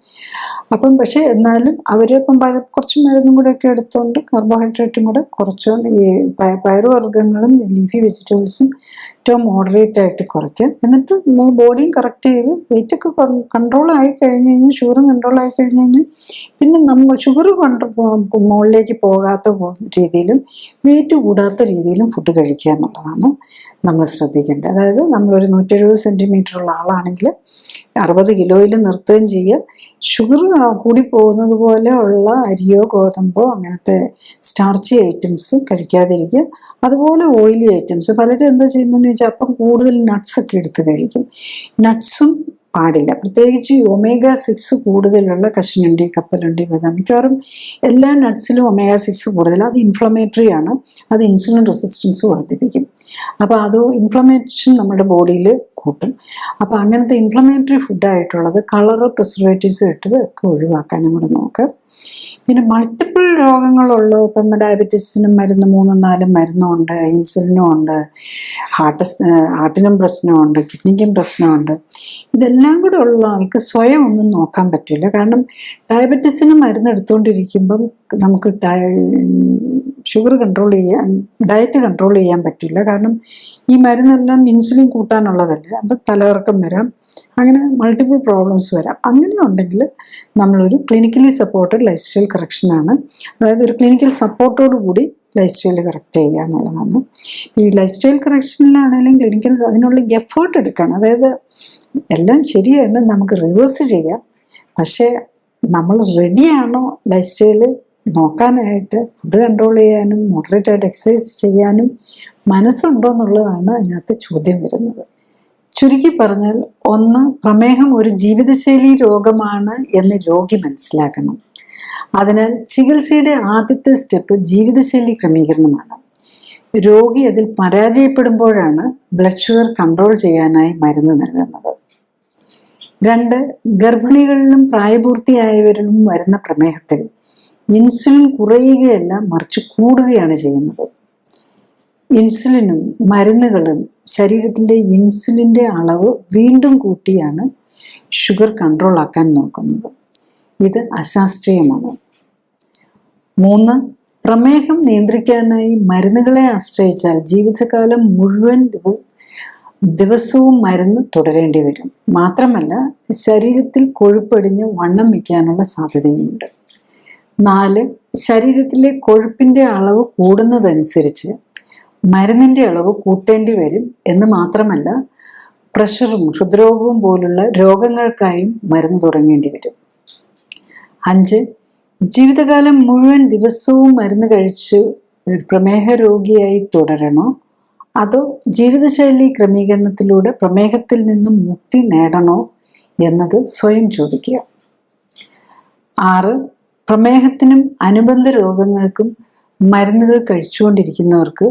അപ്പം പക്ഷേ എന്നാലും അവരിപ്പം കുറച്ച് മരുന്നും കൂടെയൊക്കെ എടുത്തുകൊണ്ട് കാർബോഹൈഡ്രേറ്റും കൂടെ കുറച്ചുകൊണ്ട് ഈ പയറുവർഗ്ഗങ്ങളും ലീഫി വെജിറ്റബിൾസും ഏറ്റവും മോഡറേറ്റ് ആയിട്ട് കുറയ്ക്കുക. എന്നിട്ട് ബോഡിയും കറക്റ്റ് ചെയ്ത് വെയിറ്റൊക്കെ കൺട്രോൾ ആയി കഴിഞ്ഞ് കഴിഞ്ഞാൽ, ഷുഗറും കൺട്രോൾ ആയി കഴിഞ്ഞ് കഴിഞ്ഞാൽ പിന്നെ നമ്മൾ ഷുഗർ മുകളിലേക്ക് പോകാത്ത രീതിയിലും വെയിറ്റ് കൂടാത്ത രീതിയിലും ഫുഡ് കഴിക്കുക എന്നുള്ളതാണ് നമ്മൾ ശ്രദ്ധിക്കേണ്ടത്. അതായത് നമ്മളൊരു 170 സെൻറ്റിമീറ്റർ ഉള്ള ആളാണെങ്കിൽ 60 കിലോയിൽ നിർത്തുകയും ചെയ്യുക. ഷുഗർ കൂടി പോകുന്നത് പോലെ ഉള്ള അരിയോ ഗോതമ്പോ അങ്ങനത്തെ സ്റ്റാർച്ചി ഐറ്റംസ് കഴിക്കാതിരിക്കുക. അതുപോലെ ഓയിലി ഐറ്റംസ് പലരും എന്താ ചെയ്യുന്നതെന്ന് വെച്ചാൽ അപ്പം കൂടുതൽ നട്ട്സൊക്കെ എടുത്ത് കഴിക്കും. നട്ട്സും പാടില്ല, പ്രത്യേകിച്ച് omega-6 കൂടുതലുള്ള കശുവണ്ടി, കപ്പലണ്ടി, ബദാം, മിക്കവാറും എല്ലാ നട്ട്സിലും omega-6 കൂടുതൽ. അത് ഇൻഫ്ലമേറ്ററി ആണ്, അത് ഇൻസുലിൻ റെസിസ്റ്റൻസ് വർദ്ധിപ്പിക്കും. അപ്പോൾ അത് ഇൻഫ്ലമേഷൻ നമ്മുടെ ബോഡിയിൽ കൂട്ടും. അപ്പോൾ അങ്ങനത്തെ ഇൻഫ്ലമേറ്ററി ഫുഡായിട്ടുള്ളത് കളറ് പ്രിസർവേറ്റീവ്സ് ഇട്ടത് ഒക്കെ ഒഴിവാക്കാനും കൂടെ നോക്കുക. പിന്നെ മൾട്ടിപ്പിൾ രോഗങ്ങളുള്ള ഇപ്പം ഡയബറ്റീസിനും മരുന്ന് 3-4 മരുന്നുമുണ്ട്, ഇൻസുലിനും ഉണ്ട്, ഹാർട്ടിനും പ്രശ്നമുണ്ട്, കിഡ്നിക്കും പ്രശ്നമുണ്ട്. ഇതെല്ലാം കൂടെ ഉള്ള ആൾക്ക് സ്വയം ഒന്നും നോക്കാൻ പറ്റില്ല. കാരണം ഡയബറ്റീസിന് മരുന്ന് എടുത്തുകൊണ്ടിരിക്കുമ്പം നമുക്ക് ഷുഗർ കൺട്രോൾ ചെയ്യാൻ, ഡയറ്റ് കൺട്രോൾ ചെയ്യാൻ പറ്റില്ല. കാരണം ഈ മരുന്നെല്ലാം ഇൻസുലിൻ കൂട്ടാനുള്ളതല്ല. അപ്പം തലകറക്കം വരാം, അങ്ങനെ മൾട്ടിപ്പിൾ പ്രോബ്ലംസ് വരാം. അങ്ങനെ ഉണ്ടെങ്കിൽ നമ്മളൊരു ക്ലിനിക്കലി സപ്പോർട്ടഡ് ലൈഫ് സ്റ്റൈൽ കറക്ഷനാണ്, അതായത് ഒരു ക്ലിനിക്കൽ സപ്പോർട്ടോടു കൂടി ലൈഫ് സ്റ്റൈൽ കറക്റ്റ് ചെയ്യുക എന്നുള്ളതാണ്. ഈ ലൈഫ് സ്റ്റൈൽ കറക്ഷനിലാണെങ്കിലും ക്ലിനിക്കൽ അതിനുള്ള എഫേർട്ട് എടുക്കാൻ, അതായത് എല്ലാം ശരിയാണ്, നമുക്ക് റിവേഴ്സ് ചെയ്യാം. പക്ഷേ നമ്മൾ റെഡിയാണോ ലൈഫ് സ്റ്റൈല് നോക്കാനായിട്ട്, ഫുഡ് കൺട്രോൾ ചെയ്യാനും മോഡറേറ്റ് ആയിട്ട് എക്സസൈസ് ചെയ്യാനും മനസ്സുണ്ടോ എന്നുള്ളതാണ് അതിനകത്ത് ചോദ്യം വരുന്നത്. ചുരുക്കി പറഞ്ഞാൽ, 1, പ്രമേഹം ഒരു ജീവിതശൈലി രോഗമാണ് എന്ന് രോഗി മനസ്സിലാക്കണം. അതിനാൽ ചികിത്സയുടെ ആദ്യത്തെ സ്റ്റെപ്പ് ജീവിതശൈലി ക്രമീകരണമാണ്. രോഗി അതിൽ പരാജയപ്പെടുമ്പോഴാണ് ബ്ലഡ് ഷുഗർ കൺട്രോൾ ചെയ്യാനായി മരുന്ന് നൽകുന്നത്. 2, ഗർഭിണികളിലും പ്രായപൂർത്തിയായവരിലും വരുന്ന പ്രമേഹത്തിൽ ഇൻസുലിൻ കുറയുകയല്ല, മറിച്ച് കൂടുകയാണ് ചെയ്യുന്നത്. ഇൻസുലിനും മരുന്നുകളും ശരീരത്തിലെ ഇൻസുലിൻ്റെ അളവ് വീണ്ടും കൂട്ടിയാണ് ഷുഗർ കൺട്രോൾ ആക്കാൻ നോക്കുന്നത്. ഇത് അശാസ്ത്രീയമാണ്. 3, പ്രമേഹം നിയന്ത്രിക്കാനായി മരുന്നുകളെ ആശ്രയിച്ചാൽ ജീവിതകാലം മുഴുവൻ ദിവസവും മരുന്ന് തുടരേണ്ടി വരും. മാത്രമല്ല ശരീരത്തിൽ കൊഴുപ്പടിഞ്ഞ് വണ്ണം വയ്ക്കാനുള്ള സാധ്യതയുമുണ്ട്. 4, ശരീരത്തിലെ കൊഴുപ്പിൻ്റെ അളവ് കൂടുന്നതനുസരിച്ച് മരുന്നിൻ്റെ അളവ് കൂട്ടേണ്ടി വരും എന്ന് മാത്രമല്ല, പ്രഷറും ഹൃദ്രോഗവും പോലുള്ള രോഗങ്ങൾക്കായും മരുന്ന് തുടങ്ങേണ്ടി വരും. 5, ജീവിതകാലം മുഴുവൻ ദിവസവും മരുന്ന് കഴിച്ച് പ്രമേഹ രോഗിയായി തുടരണോ, അതോ ജീവിതശൈലി ക്രമീകരണത്തിലൂടെ പ്രമേഹത്തിൽ നിന്നും മുക്തി നേടണോ എന്നത് സ്വയം ചോദിക്കുക. 6, പ്രമേഹത്തിനും അനുബന്ധ രോഗങ്ങൾക്കും മരുന്നുകൾ കഴിച്ചുകൊണ്ടിരിക്കുന്നവർക്ക്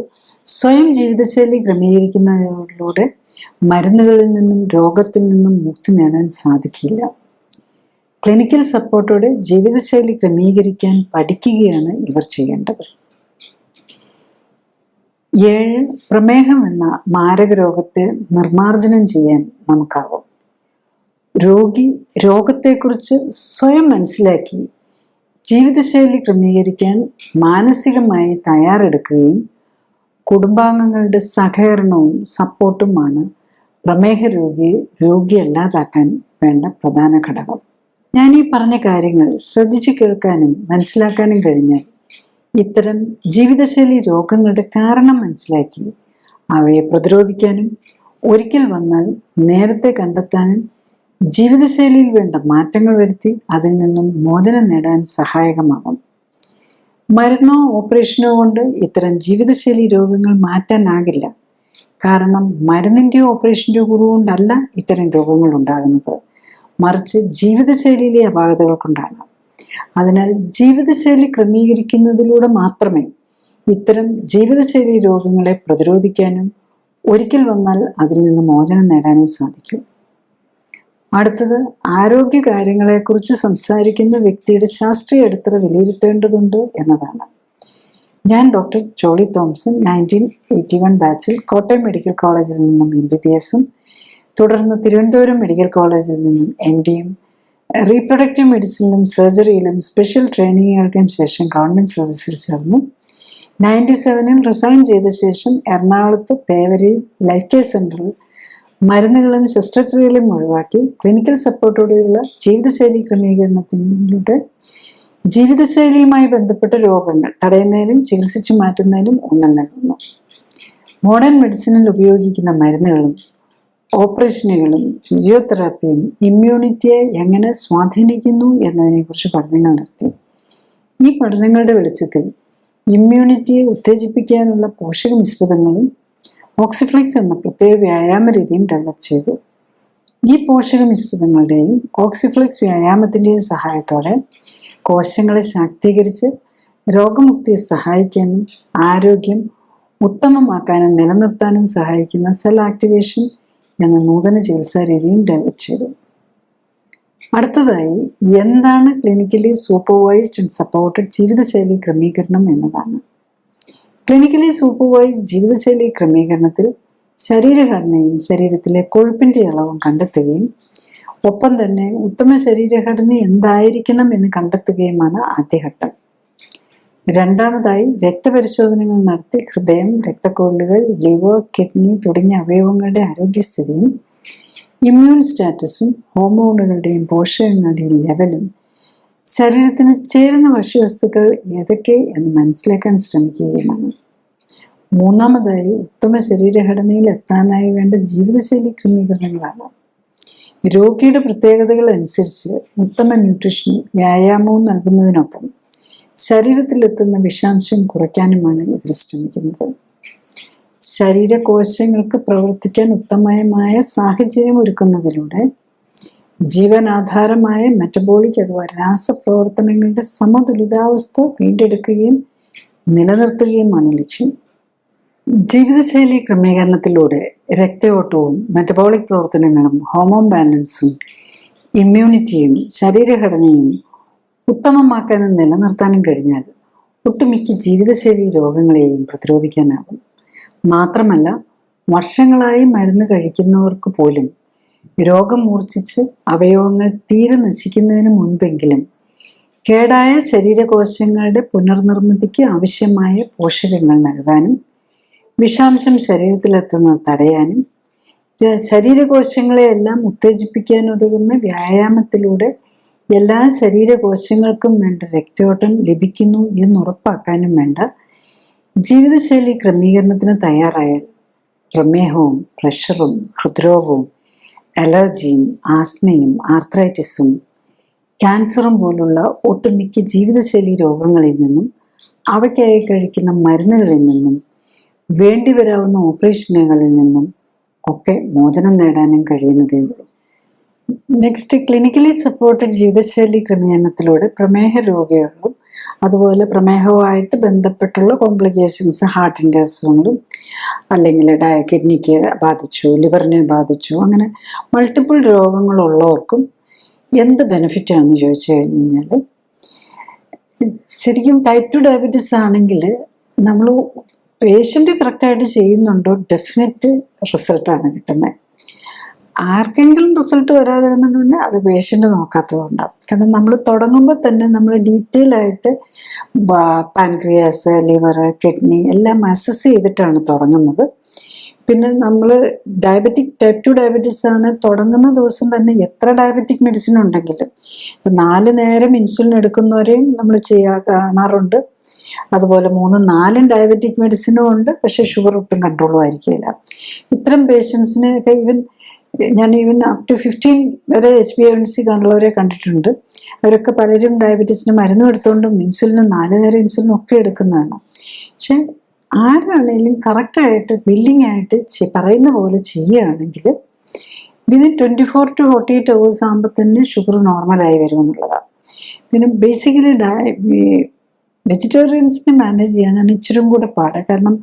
സ്വയം ജീവിതശൈലി ക്രമീകരിക്കുന്നതിലൂടെ മരുന്നുകളിൽ നിന്നും രോഗത്തിൽ നിന്നും മുക്തി നേടാൻ സാധിക്കില്ല. ക്ലിനിക്കൽ സപ്പോർട്ടോടെ ജീവിതശൈലി ക്രമീകരിക്കാൻ പഠിക്കുകയാണ് ഇവർ ചെയ്യേണ്ടത്. 7, പ്രമേഹം എന്ന മാരക രോഗത്തെ നിർമ്മാർജ്ജനം ചെയ്യാൻ നമുക്കാവും. രോഗി രോഗത്തെക്കുറിച്ച് സ്വയം മനസ്സിലാക്കി ജീവിതശൈലി ക്രമീകരിക്കാൻ മാനസികമായി തയ്യാറെടുക്കുകയും കുടുംബാംഗങ്ങളുടെ സഹകരണവും സപ്പോർട്ടുമാണ് പ്രമേഹ രോഗിയല്ലാതാക്കാൻ വേണ്ട പ്രധാന ഘടകം. ഞാൻ ഈ പറഞ്ഞ കാര്യങ്ങൾ ശ്രദ്ധിച്ചു കേൾക്കാനും മനസ്സിലാക്കാനും കഴിഞ്ഞാൽ ഇത്തരം ജീവിതശൈലി രോഗങ്ങളുടെ കാരണം മനസ്സിലാക്കി അവയെ പ്രതിരോധിക്കാനും ഒരിക്കൽ വന്നാൽ നേരത്തെ കണ്ടെത്താനും ജീവിതശൈലിയിൽ വേണ്ട മാറ്റങ്ങൾ വരുത്തി അതിൽ നിന്നും മോചനം നേടാൻ സഹായകമാകും. മരുന്നോ ഓപ്പറേഷനോ കൊണ്ട് ഇത്തരം ജീവിതശൈലി രോഗങ്ങൾ മാറ്റാനാകില്ല. കാരണം മരുന്നിൻ്റെയോ ഓപ്പറേഷൻ്റെയോ കുറവുകൊണ്ടല്ല ഇത്തരം രോഗങ്ങൾ ഉണ്ടാകുന്നത്, മറിച്ച് ജീവിതശൈലിയിലെ അപാകതകൾ കൊണ്ടാണ്. അതിനാൽ ജീവിതശൈലി ക്രമീകരിക്കുന്നതിലൂടെ മാത്രമേ ഇത്തരം ജീവിതശൈലി രോഗങ്ങളെ പ്രതിരോധിക്കാനും ഒരിക്കൽ വന്നാൽ അതിൽ നിന്ന് മോചനം നേടാനും സാധിക്കൂ. അടുത്തത്, ആരോഗ്യകാര്യങ്ങളെക്കുറിച്ച് സംസാരിക്കുന്ന വ്യക്തിയുടെ ശാസ്ത്രീയ അടിത്തറ വിലയിരുത്തേണ്ടതുണ്ട് എന്നതാണ്. ഞാൻ ഡോക്ടർ ജോളി തോംസൺ 1981 ബാച്ചിൽ കോട്ടയം മെഡിക്കൽ കോളേജിൽ നിന്നും MBBS-ഉം തുടർന്ന് തിരുവനന്തപുരം മെഡിക്കൽ കോളേജിൽ നിന്നും MD-യും റീപ്രൊഡക്റ്റീവ് മെഡിസിനിലും സർജറിയിലും സ്പെഷ്യൽ ട്രെയിനിങ്ങുകൾക്കും ശേഷം ഗവൺമെൻറ് സർവീസിൽ ചേർന്നു. 97-ൽ റിസൈൻ ചെയ്ത ശേഷം എറണാകുളത്ത് തേവരയിൽ ലൈഫ് കെയർ സെൻ്ററിൽ മരുന്നുകളും ശസ്ത്രക്രിയകളും ഒഴിവാക്കി ക്ലിനിക്കൽ സപ്പോർട്ടോടെയുള്ള ജീവിതശൈലി ക്രമീകരണത്തിലൂടെ ജീവിതശൈലിയുമായി ബന്ധപ്പെട്ട രോഗങ്ങൾ തടയുന്നതിനും ചികിത്സിച്ചു മാറ്റുന്നതിനും ഊന്നൽ നൽകുന്നു. മോഡേൺ മെഡിസിനിൽ ഉപയോഗിക്കുന്ന മരുന്നുകളും ഓപ്പറേഷനുകളും ഫിസിയോതെറാപ്പിയും ഇമ്മ്യൂണിറ്റിയെ എങ്ങനെ സ്വാധീനിക്കുന്നു എന്നതിനെക്കുറിച്ച് പഠനങ്ങൾ നടത്തി. ഈ പഠനങ്ങളുടെ വെളിച്ചത്തിൽ ഇമ്മ്യൂണിറ്റിയെ ഉത്തേജിപ്പിക്കാനുള്ള പോഷക മിശ്രിതങ്ങളും ഓക്സിഫ്ലെക്സ് എന്ന പ്രത്യേക വ്യായാമ രീതിയും ഡെവലപ്പ് ചെയ്തു. ഈ പോഷക മിശ്രിതങ്ങളുടെയും ഓക്സിഫ്ലെക്സ് വ്യായാമത്തിൻ്റെയും സഹായത്തോടെ കോശങ്ങളെ ശാക്തീകരിച്ച് രോഗമുക്തിയെ സഹായിക്കാനും ആരോഗ്യം ഉത്തമമാക്കാനും നിലനിർത്താനും സഹായിക്കുന്ന സെൽ ആക്ടിവേഷൻ എന്ന നൂതന ചികിത്സാ രീതിയും ഡെവലപ്പ് ചെയ്തു. അടുത്തതായി എന്താണ് ക്ലിനിക്കലി സൂപ്പർവൈസ്ഡ് ആൻഡ് സപ്പോർട്ടഡ് ജീവിതശൈലി ക്രമീകരണം എന്നതാണ്. ക്ലിനിക്കലി സൂപ്പർവൈസ്ഡ് ജീവിതശൈലി ക്രമീകരണത്തിൽ ശരീരഘടനയും ശരീരത്തിലെ കൊഴുപ്പിന്റെ അളവും കണ്ടെത്തുകയും ഒപ്പം തന്നെ ഉത്തമ ശരീരഘടന എന്തായിരിക്കണം എന്ന് കണ്ടെത്തുകയുമാണ് ആദ്യഘട്ടം. രണ്ടാമതായി രക്തപരിശോധനകൾ നടത്തി ഹൃദയം, രക്തക്കൊഴലുകൾ, ലിവർ, കിഡ്നി തുടങ്ങിയ അവയവങ്ങളുടെ ആരോഗ്യസ്ഥിതിയും ഇമ്മ്യൂൺ സ്റ്റാറ്റസും ഹോർമോണുകളുടെയും പോഷകങ്ങളുടെയും ലെവലും ശരീരത്തിന് ചേരുന്ന ഭക്ഷ്യവസ്തുക്കൾ ഏതൊക്കെ എന്ന് മനസ്സിലാക്കാൻ ശ്രമിക്കുകയുമാണ്. മൂന്നാമതായി ഉത്തമ ശരീരഘടനയിൽ എത്താനായി വേണ്ട ജീവിതശൈലി ക്രമീകരണങ്ങളാണ്. രോഗിയുടെ പ്രത്യേകതകൾ അനുസരിച്ച് ഉത്തമ ന്യൂട്രീഷനും വ്യായാമവും നൽകുന്നതിനൊപ്പം ശരീരത്തിലെത്തുന്ന വിഷാംശം കുറയ്ക്കാനുമാണ് ഇതിൽ ശ്രമിക്കുന്നത്. ശരീരകോശങ്ങൾക്ക് പ്രവർത്തിക്കാൻ ഉത്തമമായ സാഹചര്യം ഒരുക്കുന്നതിലൂടെ ജീവനാധാരമായ മെറ്റബോളിക് അഥവാ രാസപ്രവർത്തനങ്ങളുടെ സമതുലിതാവസ്ഥ വീണ്ടെടുക്കുകയും നിലനിർത്തുകയുമാണ് ലക്ഷ്യം. ജീവിതശൈലി ക്രമീകരണത്തിലൂടെ രക്തയോട്ടവും മെറ്റബോളിക് പ്രവർത്തനങ്ങളും ഹോർമോൺ ബാലൻസും ഇമ്മ്യൂണിറ്റിയും ശരീരഘടനയും ഉത്തമമാക്കാനും നിലനിർത്താനും കഴിഞ്ഞാൽ ഒട്ടുമിക്ക ജീവിതശൈലി രോഗങ്ങളെയും പ്രതിരോധിക്കാനാകും. മാത്രമല്ല, വർഷങ്ങളായി മരുന്ന് കഴിക്കുന്നവർക്ക് പോലും രോഗം മൂർച്ഛിച്ച് അവയവങ്ങൾ തീരെ നശിക്കുന്നതിന് മുൻപെങ്കിലും കേടായ ശരീരകോശങ്ങളുടെ പുനർനിർമ്മിതിക്ക് ആവശ്യമായ പോഷകങ്ങൾ നൽകാനും വിഷാംശം ശരീരത്തിലെത്തുന്നത് തടയാനും ശരീരകോശങ്ങളെയെല്ലാം ഉത്തേജിപ്പിക്കാനുതകുന്ന വ്യായാമത്തിലൂടെ എല്ലാ ശരീരകോശങ്ങൾക്കും വേണ്ട രക്തയോട്ടം ലഭിക്കുന്നു എന്നുറപ്പാക്കാനും വേണ്ട ജീവിതശൈലി ക്രമീകരണത്തിന് തയ്യാറായാൽ പ്രമേഹവും പ്രഷറും ഹൃദ്രോഗവും അലർജിയും ആസ്മയും ആർത്രൈറ്റിസും ക്യാൻസറും പോലുള്ള ഒട്ടുമിക്ക ജീവിതശൈലി രോഗങ്ങളിൽ നിന്നും അവയ്ക്കായി കഴിക്കുന്ന മരുന്നുകളിൽ നിന്നും വേണ്ടിവരാവുന്ന ഓപ്പറേഷനുകളിൽ നിന്നും ഒക്കെ മോചനം നേടാനും കഴിയുന്നതേ ഉള്ളൂ. നെക്സ്റ്റ്, ക്ലിനിക്കലി സപ്പോർട്ടഡ് ജീവിതശൈലി ക്രമീകരണത്തിലൂടെ പ്രമേഹ രോഗികളും അതുപോലെ പ്രമേഹവുമായിട്ട് ബന്ധപ്പെട്ടുള്ള കോംപ്ലിക്കേഷൻസ്, ഹാർട്ടിൻ്റെ അസുഖങ്ങളും അല്ലെങ്കിൽ കിഡ്നിക്ക് ബാധിച്ചു, ലിവറിനെ ബാധിച്ചു, അങ്ങനെ മൾട്ടിപ്പിൾ രോഗങ്ങളുള്ളവർക്കും എന്ത് ബെനിഫിറ്റാണെന്ന് ചോദിച്ചു കഴിഞ്ഞാൽ, ശരിക്കും ടൈപ്പ് 2 ഡയബറ്റീസ് ആണെങ്കിൽ നമ്മൾ പേഷ്യൻ്റ് കറക്റ്റായിട്ട് ചെയ്യുന്നുണ്ടോ ഡെഫിനറ്റ് റിസൾട്ടാണ് കിട്ടുന്നത്. ആർക്കെങ്കിലും റിസൾട്ട് വരാതിരുന്നുണ്ടെങ്കിൽ അത് പേഷ്യൻ്റ് നോക്കാത്തതുകൊണ്ടാണ്. കാരണം നമ്മൾ തുടങ്ങുമ്പോൾ തന്നെ നമ്മൾ ഡീറ്റെയിൽ ആയിട്ട് പാൻക്രിയാസ്, ലിവർ, കിഡ്നി എല്ലാം അസസ് ചെയ്തിട്ടാണ് തുടങ്ങുന്നത്. പിന്നെ നമ്മൾ ടൈപ്പ് 2 ഡയബറ്റീസ് ആണ് തുടങ്ങുന്ന ദിവസം തന്നെ എത്ര ഡയബറ്റിക് മെഡിസിൻ ഉണ്ടെങ്കിലും ഇപ്പം 4 നേരം ഇൻസുലിൻ എടുക്കുന്നവരെയും നമ്മൾ കാണാറുണ്ട്. അതുപോലെ 3-4 ഡയബറ്റിക് മെഡിസിനും ഉണ്ട്, പക്ഷെ ഷുഗർ ഒട്ടും കൺട്രോളും ആയിരിക്കില്ല. ഇത്തരം പേഷ്യൻസിനൊക്കെ ഞാൻ അപ് ടു 15 വരെ HbA1c കണ്ടുള്ളവരെ കണ്ടിട്ടുണ്ട്. അവരൊക്കെ പലരും ഡയബറ്റീസിന് മരുന്നും എടുത്തുകൊണ്ടും ഇൻസുലിനും 4 നേരം ഇൻസുലിനും ഒക്കെ എടുക്കുന്നതാണ്. പക്ഷെ ആരാണെങ്കിലും കറക്റ്റായിട്ട് വില്ലിങ് ആയിട്ട് പറയുന്ന പോലെ ചെയ്യുകയാണെങ്കിൽ വിതിൻ 24 to 48 hours ആകുമ്പോൾ തന്നെ ഷുഗർ നോർമലായി വരുമെന്നുള്ളതാണ്. പിന്നെ ബേസിക്കലി വെജിറ്റേറിയൻസിനെ മാനേജ് ചെയ്യാനാണ് ഇച്ചിരി കൂടെ പാട്. കാരണം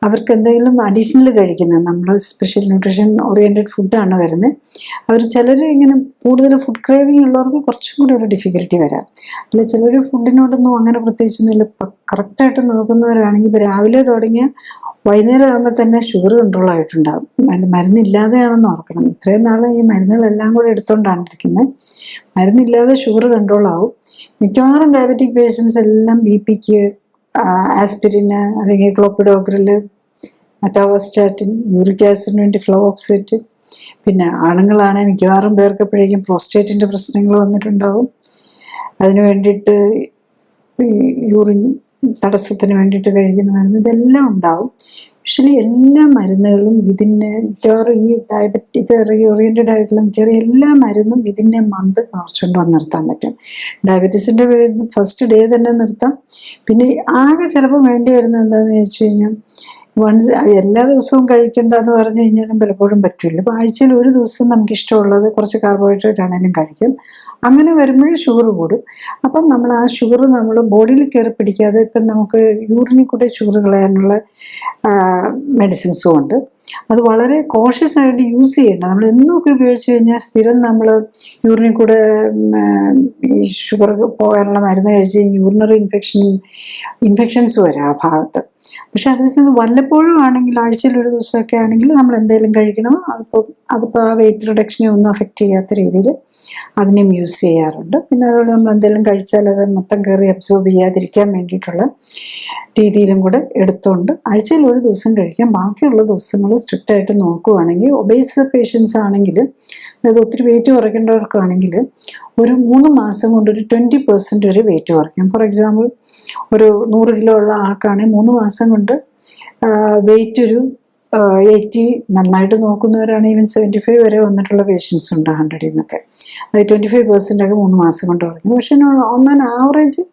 അവർക്ക് എന്തെങ്കിലും അഡീഷണൽ കഴിക്കുന്നത്, നമ്മൾ സ്പെഷ്യൽ ന്യൂട്രീഷൻ ഓറിയൻറ്റഡ് ഫുഡാണ് വരുന്നത്. ചിലർ ഇങ്ങനെ കൂടുതൽ ഫുഡ് ക്രേവിങ് ഉള്ളവർക്ക് കുറച്ചും കൂടി ഒരു ഡിഫിക്കൽറ്റി വരാം. അല്ല ചിലർ ഫുഡിനോടൊന്നും അങ്ങനെ പ്രത്യേകിച്ചൊന്നുമില്ല, കറക്റ്റായിട്ട് നോക്കുന്നവരാണെങ്കിൽ ഇപ്പോൾ രാവിലെ തുടങ്ങിയ വൈകുന്നേരം ആകുമ്പോൾ തന്നെ ഷുഗർ കൺട്രോൾ ആയിട്ടുണ്ടാകും. മരുന്നില്ലാതെയാണെന്ന് ഓർക്കണം. ഇത്രയും നാൾ ഈ മരുന്നുകളെല്ലാം കൂടെ എടുത്തുകൊണ്ടാണ് ഇരിക്കുന്നത്. മരുന്നില്ലാതെ ഷുഗർ കൺട്രോൾ ആവും. മിക്കവാറും ഡയബറ്റിക് പേഷ്യൻസ് എല്ലാം BP-ക്ക് ആസ്പിരിന് അല്ലെങ്കിൽ ക്ലോപ്പിഡോഗ്രൽ, അറ്റോവാസ്റ്റാറ്റിൻ, യൂറിക് ആസിഡിന് വേണ്ടി ഫ്ലോക്സേറ്റ്. പിന്നെ ആണുങ്ങളാണെങ്കിൽ മിക്കവാറും പേർക്കെപ്പോഴേക്കും പ്രോസ്റ്റേറ്റിൻ്റെ പ്രശ്നങ്ങൾ വന്നിട്ടുണ്ടാവും. അതിന് വേണ്ടിയിട്ട് യൂറിൻ തടസ്സത്തിന് വേണ്ടിയിട്ട് കഴിക്കുന്ന മരുന്ന് ഇതെല്ലാം ഉണ്ടാവും. ആക്ച്വലി എല്ലാ മരുന്നുകളും ഇതിൻ്റെ മിക്കവാറും ഈ ഡയബറ്റിക് ഓറിയൻറ്റഡ് ആയിട്ടുള്ള മിക്കവാറും എല്ലാ മരുന്നും ഇതിൻ്റെ മന്ത് കുറച്ചുകൊണ്ട് വന്ന് നിർത്താൻ പറ്റും. ഡയബറ്റീസിൻ്റെ ഫസ്റ്റ് ഡേ തന്നെ നിർത്താം. പിന്നെ ആകെ ചിലപ്പോൾ വേണ്ടി വരുന്നത് എന്താണെന്ന് ചോദിച്ചു കഴിഞ്ഞാൽ എല്ലാ ദിവസവും കഴിക്കേണ്ടതെന്ന് പറഞ്ഞു കഴിഞ്ഞാലും പലപ്പോഴും പറ്റില്ല. അപ്പോൾ ആഴ്ചയിൽ ഒരു ദിവസം നമുക്കിഷ്ടമുള്ളത് കുറച്ച് കാർബോഹൈഡ്രേറ്റ് ആണെങ്കിലും കഴിക്കും. അങ്ങനെ വരുമ്പോൾ ഷുഗർ കൂടും. അപ്പം നമ്മൾ ആ ഷുഗർ നമ്മൾ ബോഡിയിൽ കയറി പിടിക്കാതെ ഇപ്പം നമുക്ക് യൂറിനിൽ കൂടെ ഷുഗർ കളയാനുള്ള മെഡിസിൻസും ഉണ്ട്. അത് വളരെ കോഷ്യസ് ആയിട്ട് യൂസ് ചെയ്യേണ്ട. നമ്മൾ എന്നൊക്കെ ഉപയോഗിച്ച് കഴിഞ്ഞാൽ സ്ഥിരം നമ്മൾ യൂറിനിൽ കൂടെ ഈ ഷുഗർ പോകാനുള്ള മരുന്ന് കഴിച്ച് യൂറിനറി ഇൻഫെക്ഷൻസ് വരാം ആ ഭാഗത്ത്. പക്ഷെ അതേസമയം വല്ലപ്പോഴും ആണെങ്കിൽ ആഴ്ചയിൽ ഒരു ദിവസമൊക്കെ ആണെങ്കിൽ നമ്മൾ എന്തെങ്കിലും കഴിക്കണം. അതിപ്പോൾ ആ വെയിറ്റ് റിഡക്ഷനെ ഒന്നും അഫക്റ്റ് ചെയ്യാത്ത രീതിയിൽ അതിനെയും യൂസ് ചെയ്യാറുണ്ട്. പിന്നെ അതുപോലെ നമ്മൾ എന്തെങ്കിലും കഴിച്ചാൽ അത് മൊത്തം കയറി അബ്സോർബ് ചെയ്യാതിരിക്കാൻ വേണ്ടിയിട്ടുള്ള രീതിയിലും കൂടെ എടുത്തുകൊണ്ട് ആഴ്ചയിൽ ഒരു ദിവസം കഴിക്കാം. ബാക്കിയുള്ള ദിവസങ്ങൾ സ്ട്രിക്റ്റ് ആയിട്ട് നോക്കുകയാണെങ്കിൽ ഒബേസ് പേഷ്യൻസ് ആണെങ്കിൽ, അതായത് ഒത്തിരി വെയിറ്റ് കുറയ്ക്കേണ്ടവർക്കാണെങ്കിൽ ഒരു 3 മാസം കൊണ്ട് ഒരു 20% വരെ വെയിറ്റ് കുറയ്ക്കാം. ഫോർ എക്സാമ്പിൾ ഒരു 100 കിലോ ഉള്ള ആൾക്കാണെങ്കിൽ 3 മാസം കൊണ്ട് വെയിറ്റ് ഒരു 80, നന്നായിട്ട് നോക്കുന്നവരാണ് ഈവൻ 75 വരെ വന്നിട്ടുള്ള പേഷ്യൻസ് ഉണ്ട് 100 നിന്നൊക്കെ. അത് 25% ഒക്കെ 3 മാസം കൊണ്ട് കുറയ്ക്കുന്നു. പക്ഷെ ഓൺ ആൻ ആവറേജ്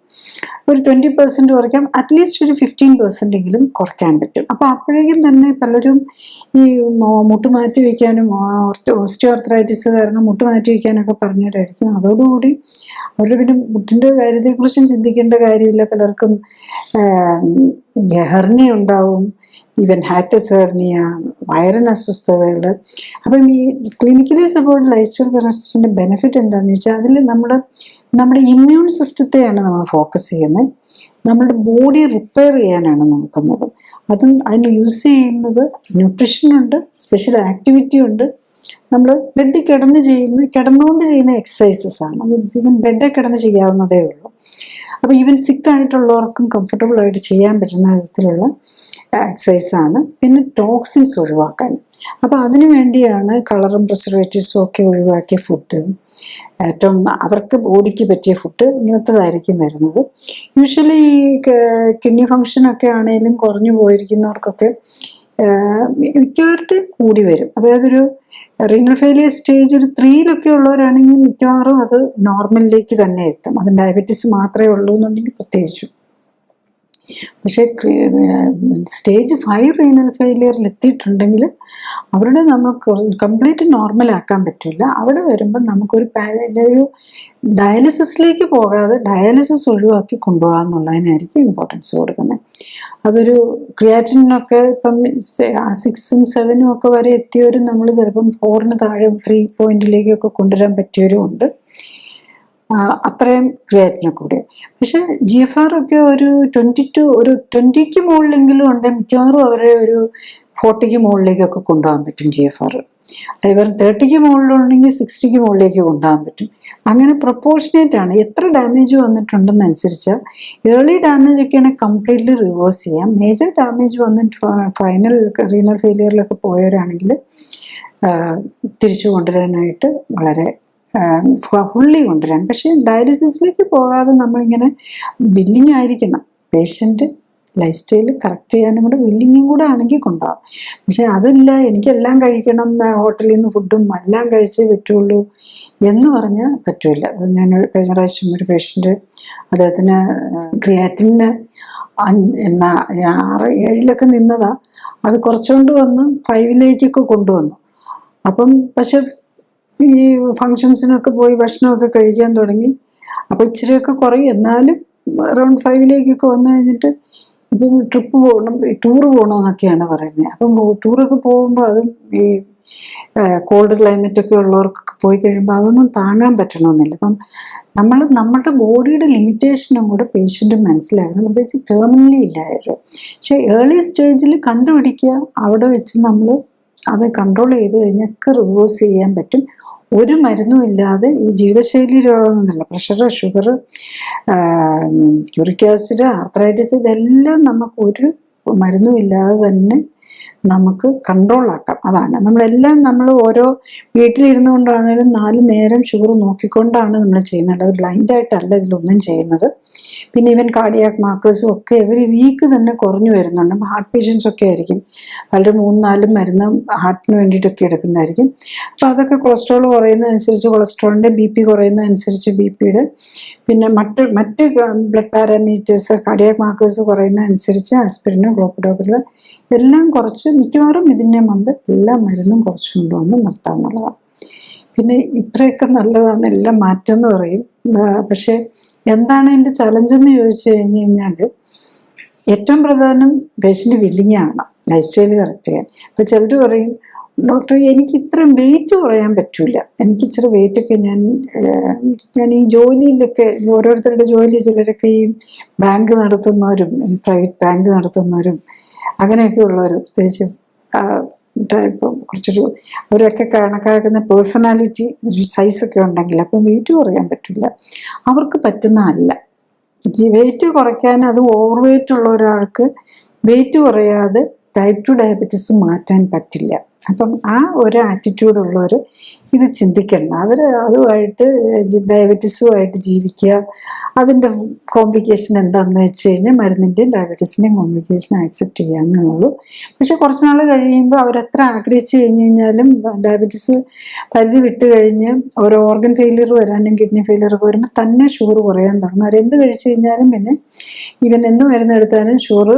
ഒരു 20% കുറയ്ക്കാം. അറ്റ്ലീസ്റ്റ് ഒരു 15% എങ്കിലും കുറയ്ക്കാൻ പറ്റും. അപ്പോൾ അപ്പോഴേക്കും തന്നെ പലരും ഈ മുട്ട് മാറ്റി വയ്ക്കാനും ഓസ്റ്റിയോആർത്രൈറ്റിസ് കാരണം മുട്ട് മാറ്റി വയ്ക്കാനൊക്കെ പറഞ്ഞവരായിരിക്കും. അതോടുകൂടി അവരുടെ പിന്നെ മുട്ടിൻ്റെ കാര്യത്തെക്കുറിച്ചും ചിന്തിക്കേണ്ട കാര്യമില്ല. പലർക്കും ഹെർണിയ ഉണ്ടാവും, ഈവൻ ഹാറ്റസ് ഹെർണിയ, വയറിന് അസ്വസ്ഥതകൾ. അപ്പം ഈ ക്ലിനിക്കലി സപ്പോർട്ട് ലൈഫ് സ്റ്റൈൽ കറക്ഷൻ്റെ ബെനിഫിറ്റ് എന്താണെന്ന് വെച്ചാൽ അതിൽ നമ്മുടെ ഇമ്മ്യൂൺ സിസ്റ്റത്തെയാണ് നമ്മൾ ഫോക്കസ് ചെയ്യുന്നത്. നമ്മളുടെ ബോഡി റിപ്പയർ ചെയ്യാനാണ് നോക്കുന്നത്. അതിന് യൂസ് ചെയ്യുന്നത് ന്യൂട്രീഷനുണ്ട്, സ്പെഷ്യൽ ആക്ടിവിറ്റി ഉണ്ട്. നമ്മൾ ബെഡിൽ കിടന്നുകൊണ്ട് ചെയ്യുന്ന എക്സസൈസസ് ആണ്. ഈവൻ ബെഡിൽ കിടന്ന് ചെയ്യാവുന്നതേ ഉള്ളൂ. അപ്പോൾ ഈവൻ സിക്കായിട്ടുള്ളവർക്കും കംഫർട്ടബിൾ ആയിട്ട് ചെയ്യാൻ പറ്റുന്ന തരത്തിലുള്ള എക്സസൈസാണ്. പിന്നെ ടോക്സിൻസ് ഒഴിവാക്കാൻ. അപ്പോൾ അതിനു വേണ്ടിയാണ് കളറും പ്രിസർവേറ്റീവ്സും ഒക്കെ ഒഴിവാക്കിയ ഫുഡ്, ഏറ്റവും അവർക്ക് ബോഡിക്ക് പറ്റിയ ഫുഡ് ഇങ്ങനത്തതായിരിക്കും വരുന്നത്. യൂഷ്വലി ഈ കിഡ്നി ഫങ്ഷനൊക്കെ ആണെങ്കിലും കുറഞ്ഞു പോയിരിക്കുന്നവർക്കൊക്കെ മിക്കവരുടെ കൂടി വരും. അതായത് ഒരു റീനൽ ഫെയിലിയർ സ്റ്റേജ് ഒരു 3 ഉള്ളവരാണെങ്കിൽ മിക്കവാറും അത് നോർമലിലേക്ക് തന്നെ എത്തും. അത് ഡയബറ്റീസ് മാത്രമേ ഉള്ളൂ എന്നുണ്ടെങ്കിൽ പ്രത്യേകിച്ചും. പക്ഷേ സ്റ്റേജ് 5 റീനൽ ഫെയിലിയറിൽ എത്തിയിട്ടുണ്ടെങ്കിൽ അവരുടെ നമുക്ക് കംപ്ലീറ്റ് നോർമലാക്കാൻ പറ്റില്ല. അവിടെ വരുമ്പോൾ നമുക്കൊരു ഡയാലിസിസിലേക്ക് പോകാതെ ഡയാലിസിസ് ഒഴിവാക്കി കൊണ്ടുപോകാൻ എന്നുള്ളതിനായിരിക്കും ഇമ്പോർട്ടൻസ് കൊടുക്കുന്നത്. അതൊരു ക്രിയാറ്റിനൊക്കെ ഇപ്പം 6ഉം 7ഉം ഒക്കെ വരെ എത്തിയവരും നമ്മൾ ചിലപ്പം 4ന് താഴെ 3 പോയിന്റിലേക്കൊക്കെ കൊണ്ടുവരാൻ പറ്റിയവരും ഉണ്ട്. അത്രയും ക്രിയാറ്റിനൊക്കെ കൂടെ. പക്ഷെ GFR ഒക്കെ ഒരു 20ക്ക് മുകളിലെങ്കിലും ഉണ്ടെങ്കിൽ മിക്കവാറും അവരെ ഒരു 40ക്ക് മുകളിലേക്കൊക്കെ കൊണ്ടുപോകാൻ പറ്റും GFR. ഇവർ 30ക്ക് മുകളിലുണ്ടെങ്കിൽ 60ക്ക് മുകളിലേക്ക് കൊണ്ടുപോകാൻ പറ്റും. അങ്ങനെ പ്രൊപ്പോർഷനേറ്റ് ആണ്. എത്ര ഡാമേജ് വന്നിട്ടുണ്ടെന്നനുസരിച്ച് ഏർലി ഡാമേജ് ഒക്കെയാണെങ്കിൽ കംപ്ലീറ്റ്ലി റിവേഴ്സ് ചെയ്യാം. മേജർ ഡാമേജ് വന്നിട്ട് ഫൈനൽ റീനൽ ഫെയിലിയറിലൊക്കെ പോയവരാണെങ്കിൽ തിരിച്ചു കൊണ്ടുവരാനായിട്ട് വളരെ ഫുള്ളി കൊണ്ടുവരാൻ. പക്ഷേ ഡയാലിസിസിലേക്ക് പോകാതെ നമ്മളിങ്ങനെ ബില്ലിങ് ആയിരിക്കണം. പേഷ്യൻ്റ് ലൈഫ് സ്റ്റൈൽ കറക്റ്റ് ചെയ്യാനും കൂടെ വില്ലിങ്ങും കൂടെ ആണെങ്കിൽ കൊണ്ടുപോകാം. പക്ഷെ അതില്ല, എനിക്കെല്ലാം കഴിക്കണം, ഹോട്ടലിൽ നിന്ന് ഫുഡും എല്ലാം കഴിച്ചേ പറ്റുള്ളൂ എന്ന് പറഞ്ഞാൽ പറ്റില്ല. ഞാൻ കഴിഞ്ഞ പ്രാവശ്യം ഒരു പേഷ്യൻ്റ്, അദ്ദേഹത്തിന് ക്രിയാറ്റിന് 6-7 നിന്നതാ. അത് കുറച്ചുകൊണ്ട് വന്ന് 5ലേക്കൊക്കെ കൊണ്ടുവന്നു. അപ്പം പക്ഷെ ഈ ഫങ്ഷൻസിനൊക്കെ പോയി ഭക്ഷണമൊക്കെ കഴിക്കാൻ തുടങ്ങി. അപ്പോൾ ഇച്ചിരിയൊക്കെ കുറയും. എന്നാലും അറൗണ്ട് 5ലേക്കൊക്കെ വന്നു കഴിഞ്ഞിട്ട് ഇപ്പം ട്രിപ്പ് പോകണം, ടൂറ് പോകണമെന്നൊക്കെയാണ് പറയുന്നത്. അപ്പം ടൂറൊക്കെ പോകുമ്പോൾ അതും ഈ കോൾഡ് ക്ലൈമറ്റൊക്കെ ഉള്ളവർക്കൊക്കെ പോയി കഴിയുമ്പോൾ അതൊന്നും താങ്ങാൻ പറ്റണമെന്നില്ല. അപ്പം നമ്മളുടെ ബോഡിയുടെ ലിമിറ്റേഷനും കൂടെ പേഷ്യൻ്റ് മനസ്സിലാക്കണം. പ്രത്യേകിച്ച് ടെർമിനലി ഇല്ലായിരുന്നു. പക്ഷേ ഏർലി സ്റ്റേജിൽ കണ്ടുപിടിക്കുക, അവിടെ വെച്ച് നമ്മൾ അത് കൺട്രോൾ ചെയ്ത് കഴിഞ്ഞൊക്കെ റിവേഴ്സ് ചെയ്യാൻ പറ്റും. ഒരു മരുന്നും ഇല്ലാതെ. ഈ ജീവിതശൈലി രോഗങ്ങളല്ല, pressure, sugar, uric acid, arthritis, ഇതെല്ലാം നമുക്ക് ഒരു മരുന്നും ഇല്ലാതെ തന്നെ നമുക്ക് കൺട്രോളാക്കാം. അതാണ് നമ്മൾ ഓരോ വീട്ടിലിരുന്നു കൊണ്ടാണെങ്കിലും 4 നേരം ഷുഗർ നോക്കിക്കൊണ്ടാണ് നമ്മൾ ചെയ്യുന്നത്. അത് ബ്ലൈൻഡായിട്ടല്ല ഇതിലൊന്നും ചെയ്യുന്നത്. പിന്നെ ഈവൻ കാർഡിയാക് മാർക്കേഴ്സും ഒക്കെ എവറി വീക്ക് തന്നെ കുറഞ്ഞു വരുന്നുണ്ട്. ഹാർട്ട് പേഷ്യൻസ് ഒക്കെ ആയിരിക്കും പലരും 3-4 മരുന്ന് ഹാർട്ടിന് വേണ്ടിയിട്ടൊക്കെ എടുക്കുന്നതായിരിക്കും. അപ്പോൾ അതൊക്കെ കൊളസ്ട്രോൾ കുറയുന്നതനുസരിച്ച് കൊളസ്ട്രോളിൻ്റെ, BP കുറയുന്നതനുസരിച്ച് BPയുടെ, പിന്നെ മറ്റ് ബ്ലഡ് പാരാമീറ്റേഴ്സ്, കാർഡിയാക് മാർക്കേഴ്സ് കുറയുന്നതനുസരിച്ച് ആസ്പിരിന്, ഗ്ലോപ്പഡോപ്പിൽ എല്ലാം കുറച്ച് മിക്കവാറും ഇതിൻ്റെ എല്ലാ മരുന്നും കുറച്ച് കൊണ്ടുവന്ന് നിർത്താമെന്നുള്ളതാണ്. പിന്നെ ഇത്രയൊക്കെ നല്ലതാണ്, എല്ലാം മാറ്റം എന്ന് പറയും. പക്ഷെ എന്താണ് എൻ്റെ ചലഞ്ച് എന്ന് ചോദിച്ചു കഴിഞ്ഞാൽ ഏറ്റവും പ്രധാനം പേഷ്യൻ്റ് വില്ലിങ് ആണ് ലൈഫ് സ്റ്റൈൽ കറക്റ്റ് ചെയ്യാൻ. അപ്പോൾ ചിലർ പറയും ഡോക്ടർ എനിക്ക് ഇത്രയും വെയിറ്റ് കുറയാൻ പറ്റില്ല, എനിക്ക് ഇച്ചിരി വെയിറ്റൊക്കെ ഞാൻ ഈ ജോലിയിലൊക്കെ ഓരോരുത്തരുടെ ജോലി, ചിലരൊക്കെ ഈ ബാങ്ക് നടത്തുന്നവരും പ്രൈവറ്റ് ബാങ്ക് നടത്തുന്നവരും അങ്ങനെയൊക്കെ ഉള്ളവർ, പ്രത്യേകിച്ച് ഇപ്പം കുറച്ചൊരു അവരൊക്കെ കണക്കാക്കുന്ന പേഴ്സണാലിറ്റി സൈസൊക്കെ ഉണ്ടെങ്കിൽ അപ്പം വെയിറ്റ് കുറയാൻ പറ്റില്ല, അവർക്ക് പറ്റുന്നതല്ല. വെയിറ്റ് കുറയ്ക്കാൻ, അത് ഓവർ വെയിറ്റ് ഉള്ള ഒരാൾക്ക് വെയിറ്റ് കുറയാതെ ടൈപ്പ് 2 ഡയബറ്റീസ് മാറ്റാൻ പറ്റില്ല. അപ്പം ആ ഒരു ആറ്റിറ്റ്യൂഡുള്ളവർ ഇത് ചിന്തിക്കണം. അവർ അതുമായിട്ട് ഡയബറ്റീസുമായിട്ട് ജീവിക്കുക, അതിൻ്റെ കോംപ്ലിക്കേഷൻ എന്താണെന്ന് വെച്ച് കഴിഞ്ഞാൽ മരുന്നിൻ്റെയും ഡയബറ്റീസിൻ്റെയും കോംപ്ലിക്കേഷൻ ആക്സെപ്റ്റ് ചെയ്യുക എന്നുള്ളൂ. പക്ഷെ കുറച്ച് നാൾ കഴിയുമ്പോൾ അവരെത്ര ആഗ്രഹിച്ചു കഴിഞ്ഞ് കഴിഞ്ഞാലും ഡയബറ്റീസ് പരിധി വിട്ട് കഴിഞ്ഞ് ഓരോ ഓർഗൻ ഫെയിലിയർ വരാനും കിഡ്നി ഫെയിലിയർ ഒക്കെ വരുമ്പോൾ തന്നെ ഷുഗർ കുറയാൻ തുടങ്ങും. അവരെന്ത് കഴിച്ചു കഴിഞ്ഞാലും പിന്നെ ഈവൻ എന്ത് മരുന്നെടുത്താലും ഷുഗർ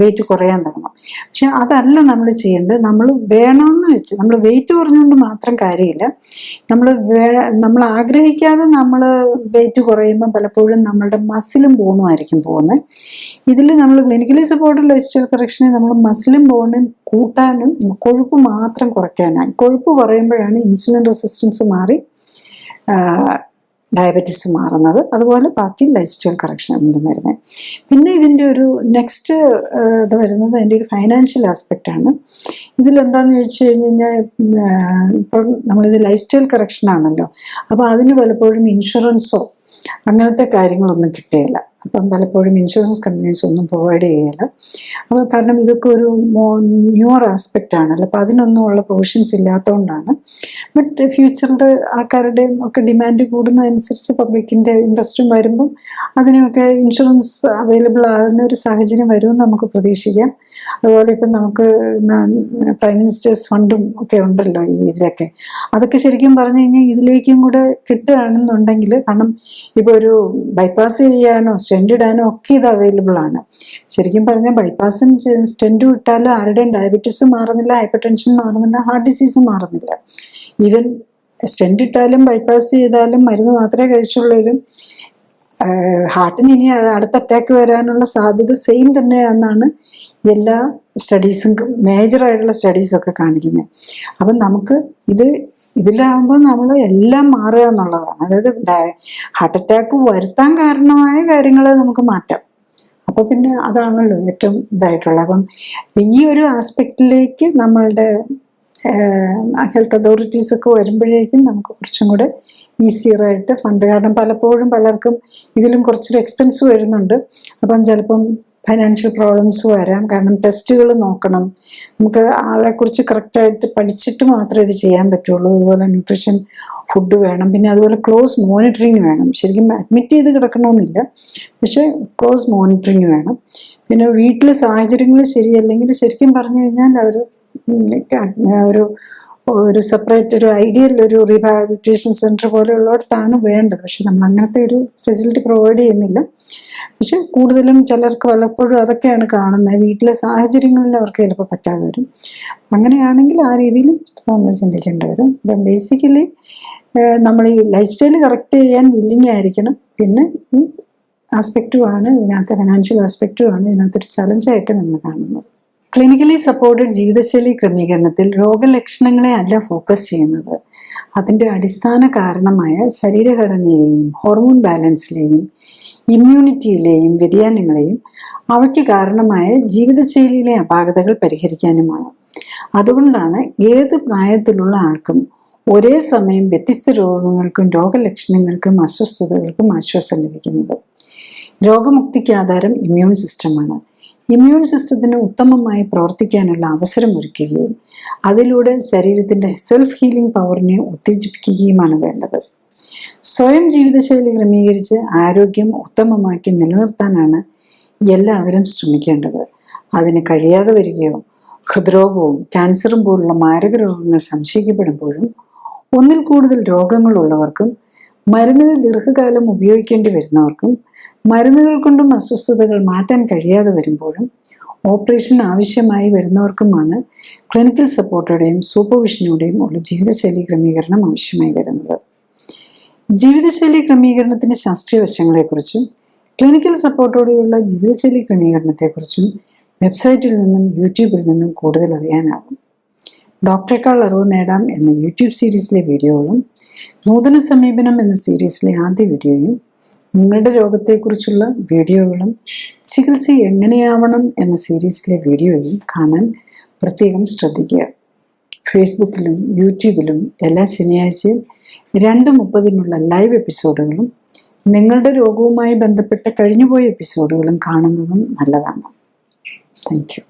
വെയിറ്റ് കുറയാൻ തുടങ്ങും. പക്ഷെ അതല്ല നമ്മൾ ചെയ്യേണ്ടത്. നമ്മൾ വേണമെന്ന് വെച്ച് നമ്മൾ വെയിറ്റ് കുറഞ്ഞുകൊണ്ട് മാത്രം കാര്യമില്ല. നമ്മൾ ആഗ്രഹിക്കാതെ നമ്മൾ വെയിറ്റ് കുറയുമ്പോൾ പലപ്പോഴും നമ്മളുടെ മസിലും ബോണും ആയിരിക്കും പോകുന്നത്. ഇതിൽ നമ്മൾ ക്ലിനിക്കലി സപ്പോർട്ടഡ് ലൈഫ് സ്റ്റൈൽ കറക്ഷനെ നമ്മൾ മസിലും ബോണും കൂട്ടാനും കൊഴുപ്പ് മാത്രം കുറയ്ക്കാനായി. കൊഴുപ്പ് കുറയുമ്പോഴാണ് ഇൻസുലിൻ റെസിസ്റ്റൻസ് മാറി ഡയബറ്റീസ് മാറുന്നത്. അതുപോലെ ബാക്കി ലൈഫ് സ്റ്റൈൽ കറക്ഷൻ എന്തും വരുന്നത്. പിന്നെ ഇതിൻ്റെ ഒരു നെക്സ്റ്റ് ഇത് വരുന്നത് അതിൻ്റെ ഒരു ഫൈനാൻഷ്യൽ ആസ്പെക്റ്റാണ്. ഇതിലെന്താണെന്ന് ചോദിച്ചു കഴിഞ്ഞാൽ ഇപ്പം നമ്മളിത് ലൈഫ് സ്റ്റൈൽ കറക്ഷൻ ആണല്ലോ, അപ്പോൾ അതിന് പലപ്പോഴും ഇൻഷുറൻസോ അങ്ങനത്തെ കാര്യങ്ങളൊന്നും കിട്ടുകയില്ല. അപ്പം പലപ്പോഴും ഇൻഷുറൻസ് കമ്പനീസ് ഒന്നും പ്രൊവൈഡ് ചെയ്യുകയില്ല. അപ്പോൾ കാരണം ഇതൊക്കെ ഒരു ന്യൂവർ ആസ്പെക്റ്റ് ആണല്ലോ, അപ്പോൾ അതിനൊന്നും ഉള്ള പ്രൊവിഷൻസ് ഇല്ലാത്തതുകൊണ്ടാണ്. ബട്ട് ഫ്യൂച്ചറിൽ ആൾക്കാരുടെയും ഒക്കെ ഡിമാൻഡ് കൂടുന്നതനുസരിച്ച് പബ്ലിക്കിൻ്റെ ഇൻട്രസ്റ്റും വരുമ്പം അതിനൊക്കെ ഇൻഷുറൻസ് അവൈലബിൾ ആകുന്ന ഒരു സാഹചര്യം വരുമെന്ന് നമുക്ക് പ്രതീക്ഷിക്കാം. അതുപോലെ ഇപ്പം നമുക്ക് പ്രൈം മിനിസ്റ്റേഴ്സ് ഫണ്ടും ഒക്കെ ഉണ്ടല്ലോ ഈ ഇതിലൊക്കെ. അതൊക്കെ ശരിക്കും പറഞ്ഞു കഴിഞ്ഞാൽ ഇതിലേക്കും കൂടെ കിട്ടുകയാണെന്നുണ്ടെങ്കിൽ, കാരണം ഇപ്പോൾ ഒരു ബൈപ്പാസ് ചെയ്യാനോ സ്റ്റെൻഡ് ഇടാനോ ഒക്കെ ഇത് അവൈലബിൾ ആണ്. ശരിക്കും പറഞ്ഞാൽ ബൈപ്പാസും സ്റ്റെൻഡും ഇട്ടാലും ആരുടെയും ഡയബറ്റീസ് മാറുന്നില്ല, ഹൈപ്പർ ടെൻഷൻ മാറുന്നില്ല, ഹാർട്ട് ഡിസീസ് മാറുന്നില്ല. ഈവൻ സ്റ്റെൻഡ് ഇട്ടാലും ബൈപ്പാസ് ചെയ്താലും മരുന്ന് മാത്രമേ കഴിച്ചുള്ളൂരും ഹാർട്ടിന് ഇനി അടുത്ത അറ്റാക്ക് വരാനുള്ള സാധ്യത സെയിം തന്നെയാണെന്നാണ് എല്ലാ സ്റ്റഡീസും മേജറായിട്ടുള്ള സ്റ്റഡീസൊക്കെ കാണിക്കുന്നത്. അപ്പം നമുക്ക് ഇതിലാകുമ്പോൾ നമ്മൾ എല്ലാം മാറുക എന്നുള്ളതാണ്. അതായത് ഹാർട്ട് അറ്റാക്ക് വരുത്താൻ കാരണമായ കാര്യങ്ങൾ നമുക്ക് മാറ്റാം. അപ്പോൾ പിന്നെ അതാണല്ലോ ഏറ്റവും ഇതായിട്ടുള്ളത്. അപ്പം ഈ ഒരു ആസ്പെക്റ്റിലേക്ക് നമ്മളുടെ ഹെൽത്ത് അതോറിറ്റീസൊക്കെ വരുമ്പോഴേക്കും നമുക്ക് കുറച്ചും കൂടെ ഈസിയറായിട്ട് ഫണ്ട്, കാരണം പലപ്പോഴും പലർക്കും ഇതിലും കുറച്ചൊരു എക്സ്പെൻസ് വരുന്നുണ്ട്. അപ്പം ചിലപ്പം ഫൈനാൻഷ്യൽ പ്രോബ്ലംസ് വരാം. കാരണം ടെസ്റ്റുകൾ നോക്കണം, നമുക്ക് ആളെക്കുറിച്ച് കറക്റ്റായിട്ട് പഠിച്ചിട്ട് മാത്രമേ ഇത് ചെയ്യാൻ പറ്റുള്ളൂ. അതുപോലെ ന്യൂട്രീഷൻ ഫുഡ് വേണം, പിന്നെ അതുപോലെ ക്ലോസ് മോണിറ്ററിങ് വേണം. ശരിക്കും അഡ്മിറ്റ് ചെയ്ത് കിടക്കണമെന്നില്ല, പക്ഷേ ക്ലോസ് മോണിറ്ററിങ് വേണം. പിന്നെ വീട്ടിലെ സാഹചര്യങ്ങൾ ശരിയല്ലെങ്കിൽ ശരിക്കും പറഞ്ഞു കഴിഞ്ഞാൽ ഒരു സെപ്പറേറ്റ് ഒരു ഐഡിയൽ ഒരു റീഹാബിലിറ്റേഷൻ സെൻറ്റർ പോലെയുള്ളിടത്താണ് വേണ്ടത്. പക്ഷെ നമ്മൾ അങ്ങനത്തെ ഒരു ഫെസിലിറ്റി പ്രൊവൈഡ് ചെയ്യുന്നില്ല. പക്ഷെ കൂടുതലും ചിലർക്ക് പലപ്പോഴും അതൊക്കെയാണ് കാണുന്നത്. വീട്ടിലെ സാഹചര്യങ്ങളിൽ അവർക്ക് ചിലപ്പോൾ പറ്റാതെ വരും. അങ്ങനെയാണെങ്കിൽ ആ രീതിയിൽ നമ്മൾ ചിന്തിക്കേണ്ടി വരും. അപ്പം ബേസിക്കലി നമ്മൾ ഈ ലൈഫ് സ്റ്റൈൽ കറക്റ്റ് ചെയ്യാൻ വില്ലിങ് ആയിരിക്കണം. പിന്നെ ഈ ആസ്പെക്റ്റുമാണ് ഇതിനകത്ത്, ഫിനാൻഷ്യൽ ആസ്പെക്റ്റുമാണ് ഇതിനകത്തൊരു ചലഞ്ചായിട്ട് നമ്മൾ കാണുന്നത്. ക്ലിനിക്കലി സപ്പോർട്ടഡ് ജീവിതശൈലി ക്രമീകരണത്തിൽ രോഗലക്ഷണങ്ങളെ അല്ല ഫോക്കസ് ചെയ്യുന്നത്, അതിൻ്റെ അടിസ്ഥാന കാരണമായ ശരീരഘടനയിലെയും ഹോർമോൺ ബാലൻസിലെയും ഇമ്മ്യൂണിറ്റിയിലെയും വ്യതിയാനങ്ങളെയും അവയ്ക്ക് കാരണമായ ജീവിതശൈലിയിലെ അപാകതകൾ പരിഹരിക്കാനുമാണ്. അതുകൊണ്ടാണ് ഏത് പ്രായത്തിലുള്ള ആൾക്കും ഒരേ സമയം വ്യത്യസ്ത രോഗങ്ങൾക്കും രോഗലക്ഷണങ്ങൾക്കും അസ്വസ്ഥതകൾക്കും ആശ്വാസം ലഭിക്കുന്നത്. രോഗമുക്തിക്ക് ആധാരം ഇമ്മ്യൂൺ സിസ്റ്റമാണ്. ഇമ്മ്യൂൺ സിസ്റ്റത്തിന് ഉത്തമമായി പ്രവർത്തിക്കാനുള്ള അവസരം ഒരുക്കുകയും അതിലൂടെ ശരീരത്തിൻ്റെ സെൽഫ് ഹീലിംഗ് പവറിനെ ഉത്തേജിപ്പിക്കുകയുമാണ് വേണ്ടത്. സ്വയം ജീവിതശൈലി ക്രമീകരിച്ച് ആരോഗ്യം ഉത്തമമാക്കി നിലനിർത്താനാണ് എല്ലാവരും ശ്രമിക്കേണ്ടത്. അതിന് കഴിയാതെ വരികയോ ഹൃദ്രോഗവും ക്യാൻസറും പോലുള്ള മാരക രോഗങ്ങൾ സംശയിക്കപ്പെടുമ്പോഴും ഒന്നിൽ കൂടുതൽ രോഗങ്ങളുള്ളവർക്കും മരുന്നുകൾ ദീർഘകാലം ഉപയോഗിക്കേണ്ടി വരുന്നവർക്കും മരുന്നുകൾ കൊണ്ടും അസ്വസ്ഥതകൾ മാറ്റാൻ കഴിയാതെ വരുമ്പോഴും ഓപ്പറേഷൻ ആവശ്യമായി വരുന്നവർക്കുമാണ് ക്ലിനിക്കൽ സപ്പോർട്ടോടെയും സൂപ്പർവിഷനോടെയും ഉള്ള ജീവിതശൈലി ക്രമീകരണം ആവശ്യമായി വരുന്നത്. ജീവിതശൈലി ക്രമീകരണത്തിന്റെ ശാസ്ത്രീയ വശങ്ങളെക്കുറിച്ചും ക്ലിനിക്കൽ സപ്പോർട്ടോടെയുള്ള ജീവിതശൈലി ക്രമീകരണത്തെക്കുറിച്ചും വെബ്സൈറ്റിൽ നിന്നും യൂട്യൂബിൽ നിന്നും കൂടുതൽ അറിയാനാകും. ഡോക്ടറേക്കാൾ അറിവ് നേടാം എന്ന യൂട്യൂബ് സീരീസിലെ വീഡിയോകളും നൂതന സമീപനം എന്ന സീരീസിലെ ആദ്യ വീഡിയോയും നിങ്ങളുടെ രോഗത്തെക്കുറിച്ചുള്ള വീഡിയോകളും ചികിത്സ എങ്ങനെയാവണം എന്ന സീരീസിലെ വീഡിയോയും കാണാൻ പ്രത്യേകം ശ്രദ്ധിക്കുക. ഫേസ്ബുക്കിലും യൂട്യൂബിലും എല്ലാ ശനിയാഴ്ചയും 2:30 ലൈവ് എപ്പിസോഡുകളും നിങ്ങളുടെ രോഗവുമായി ബന്ധപ്പെട്ട കഴിഞ്ഞുപോയ എപ്പിസോഡുകളും കാണുന്നതും നല്ലതാണ്. Thank you.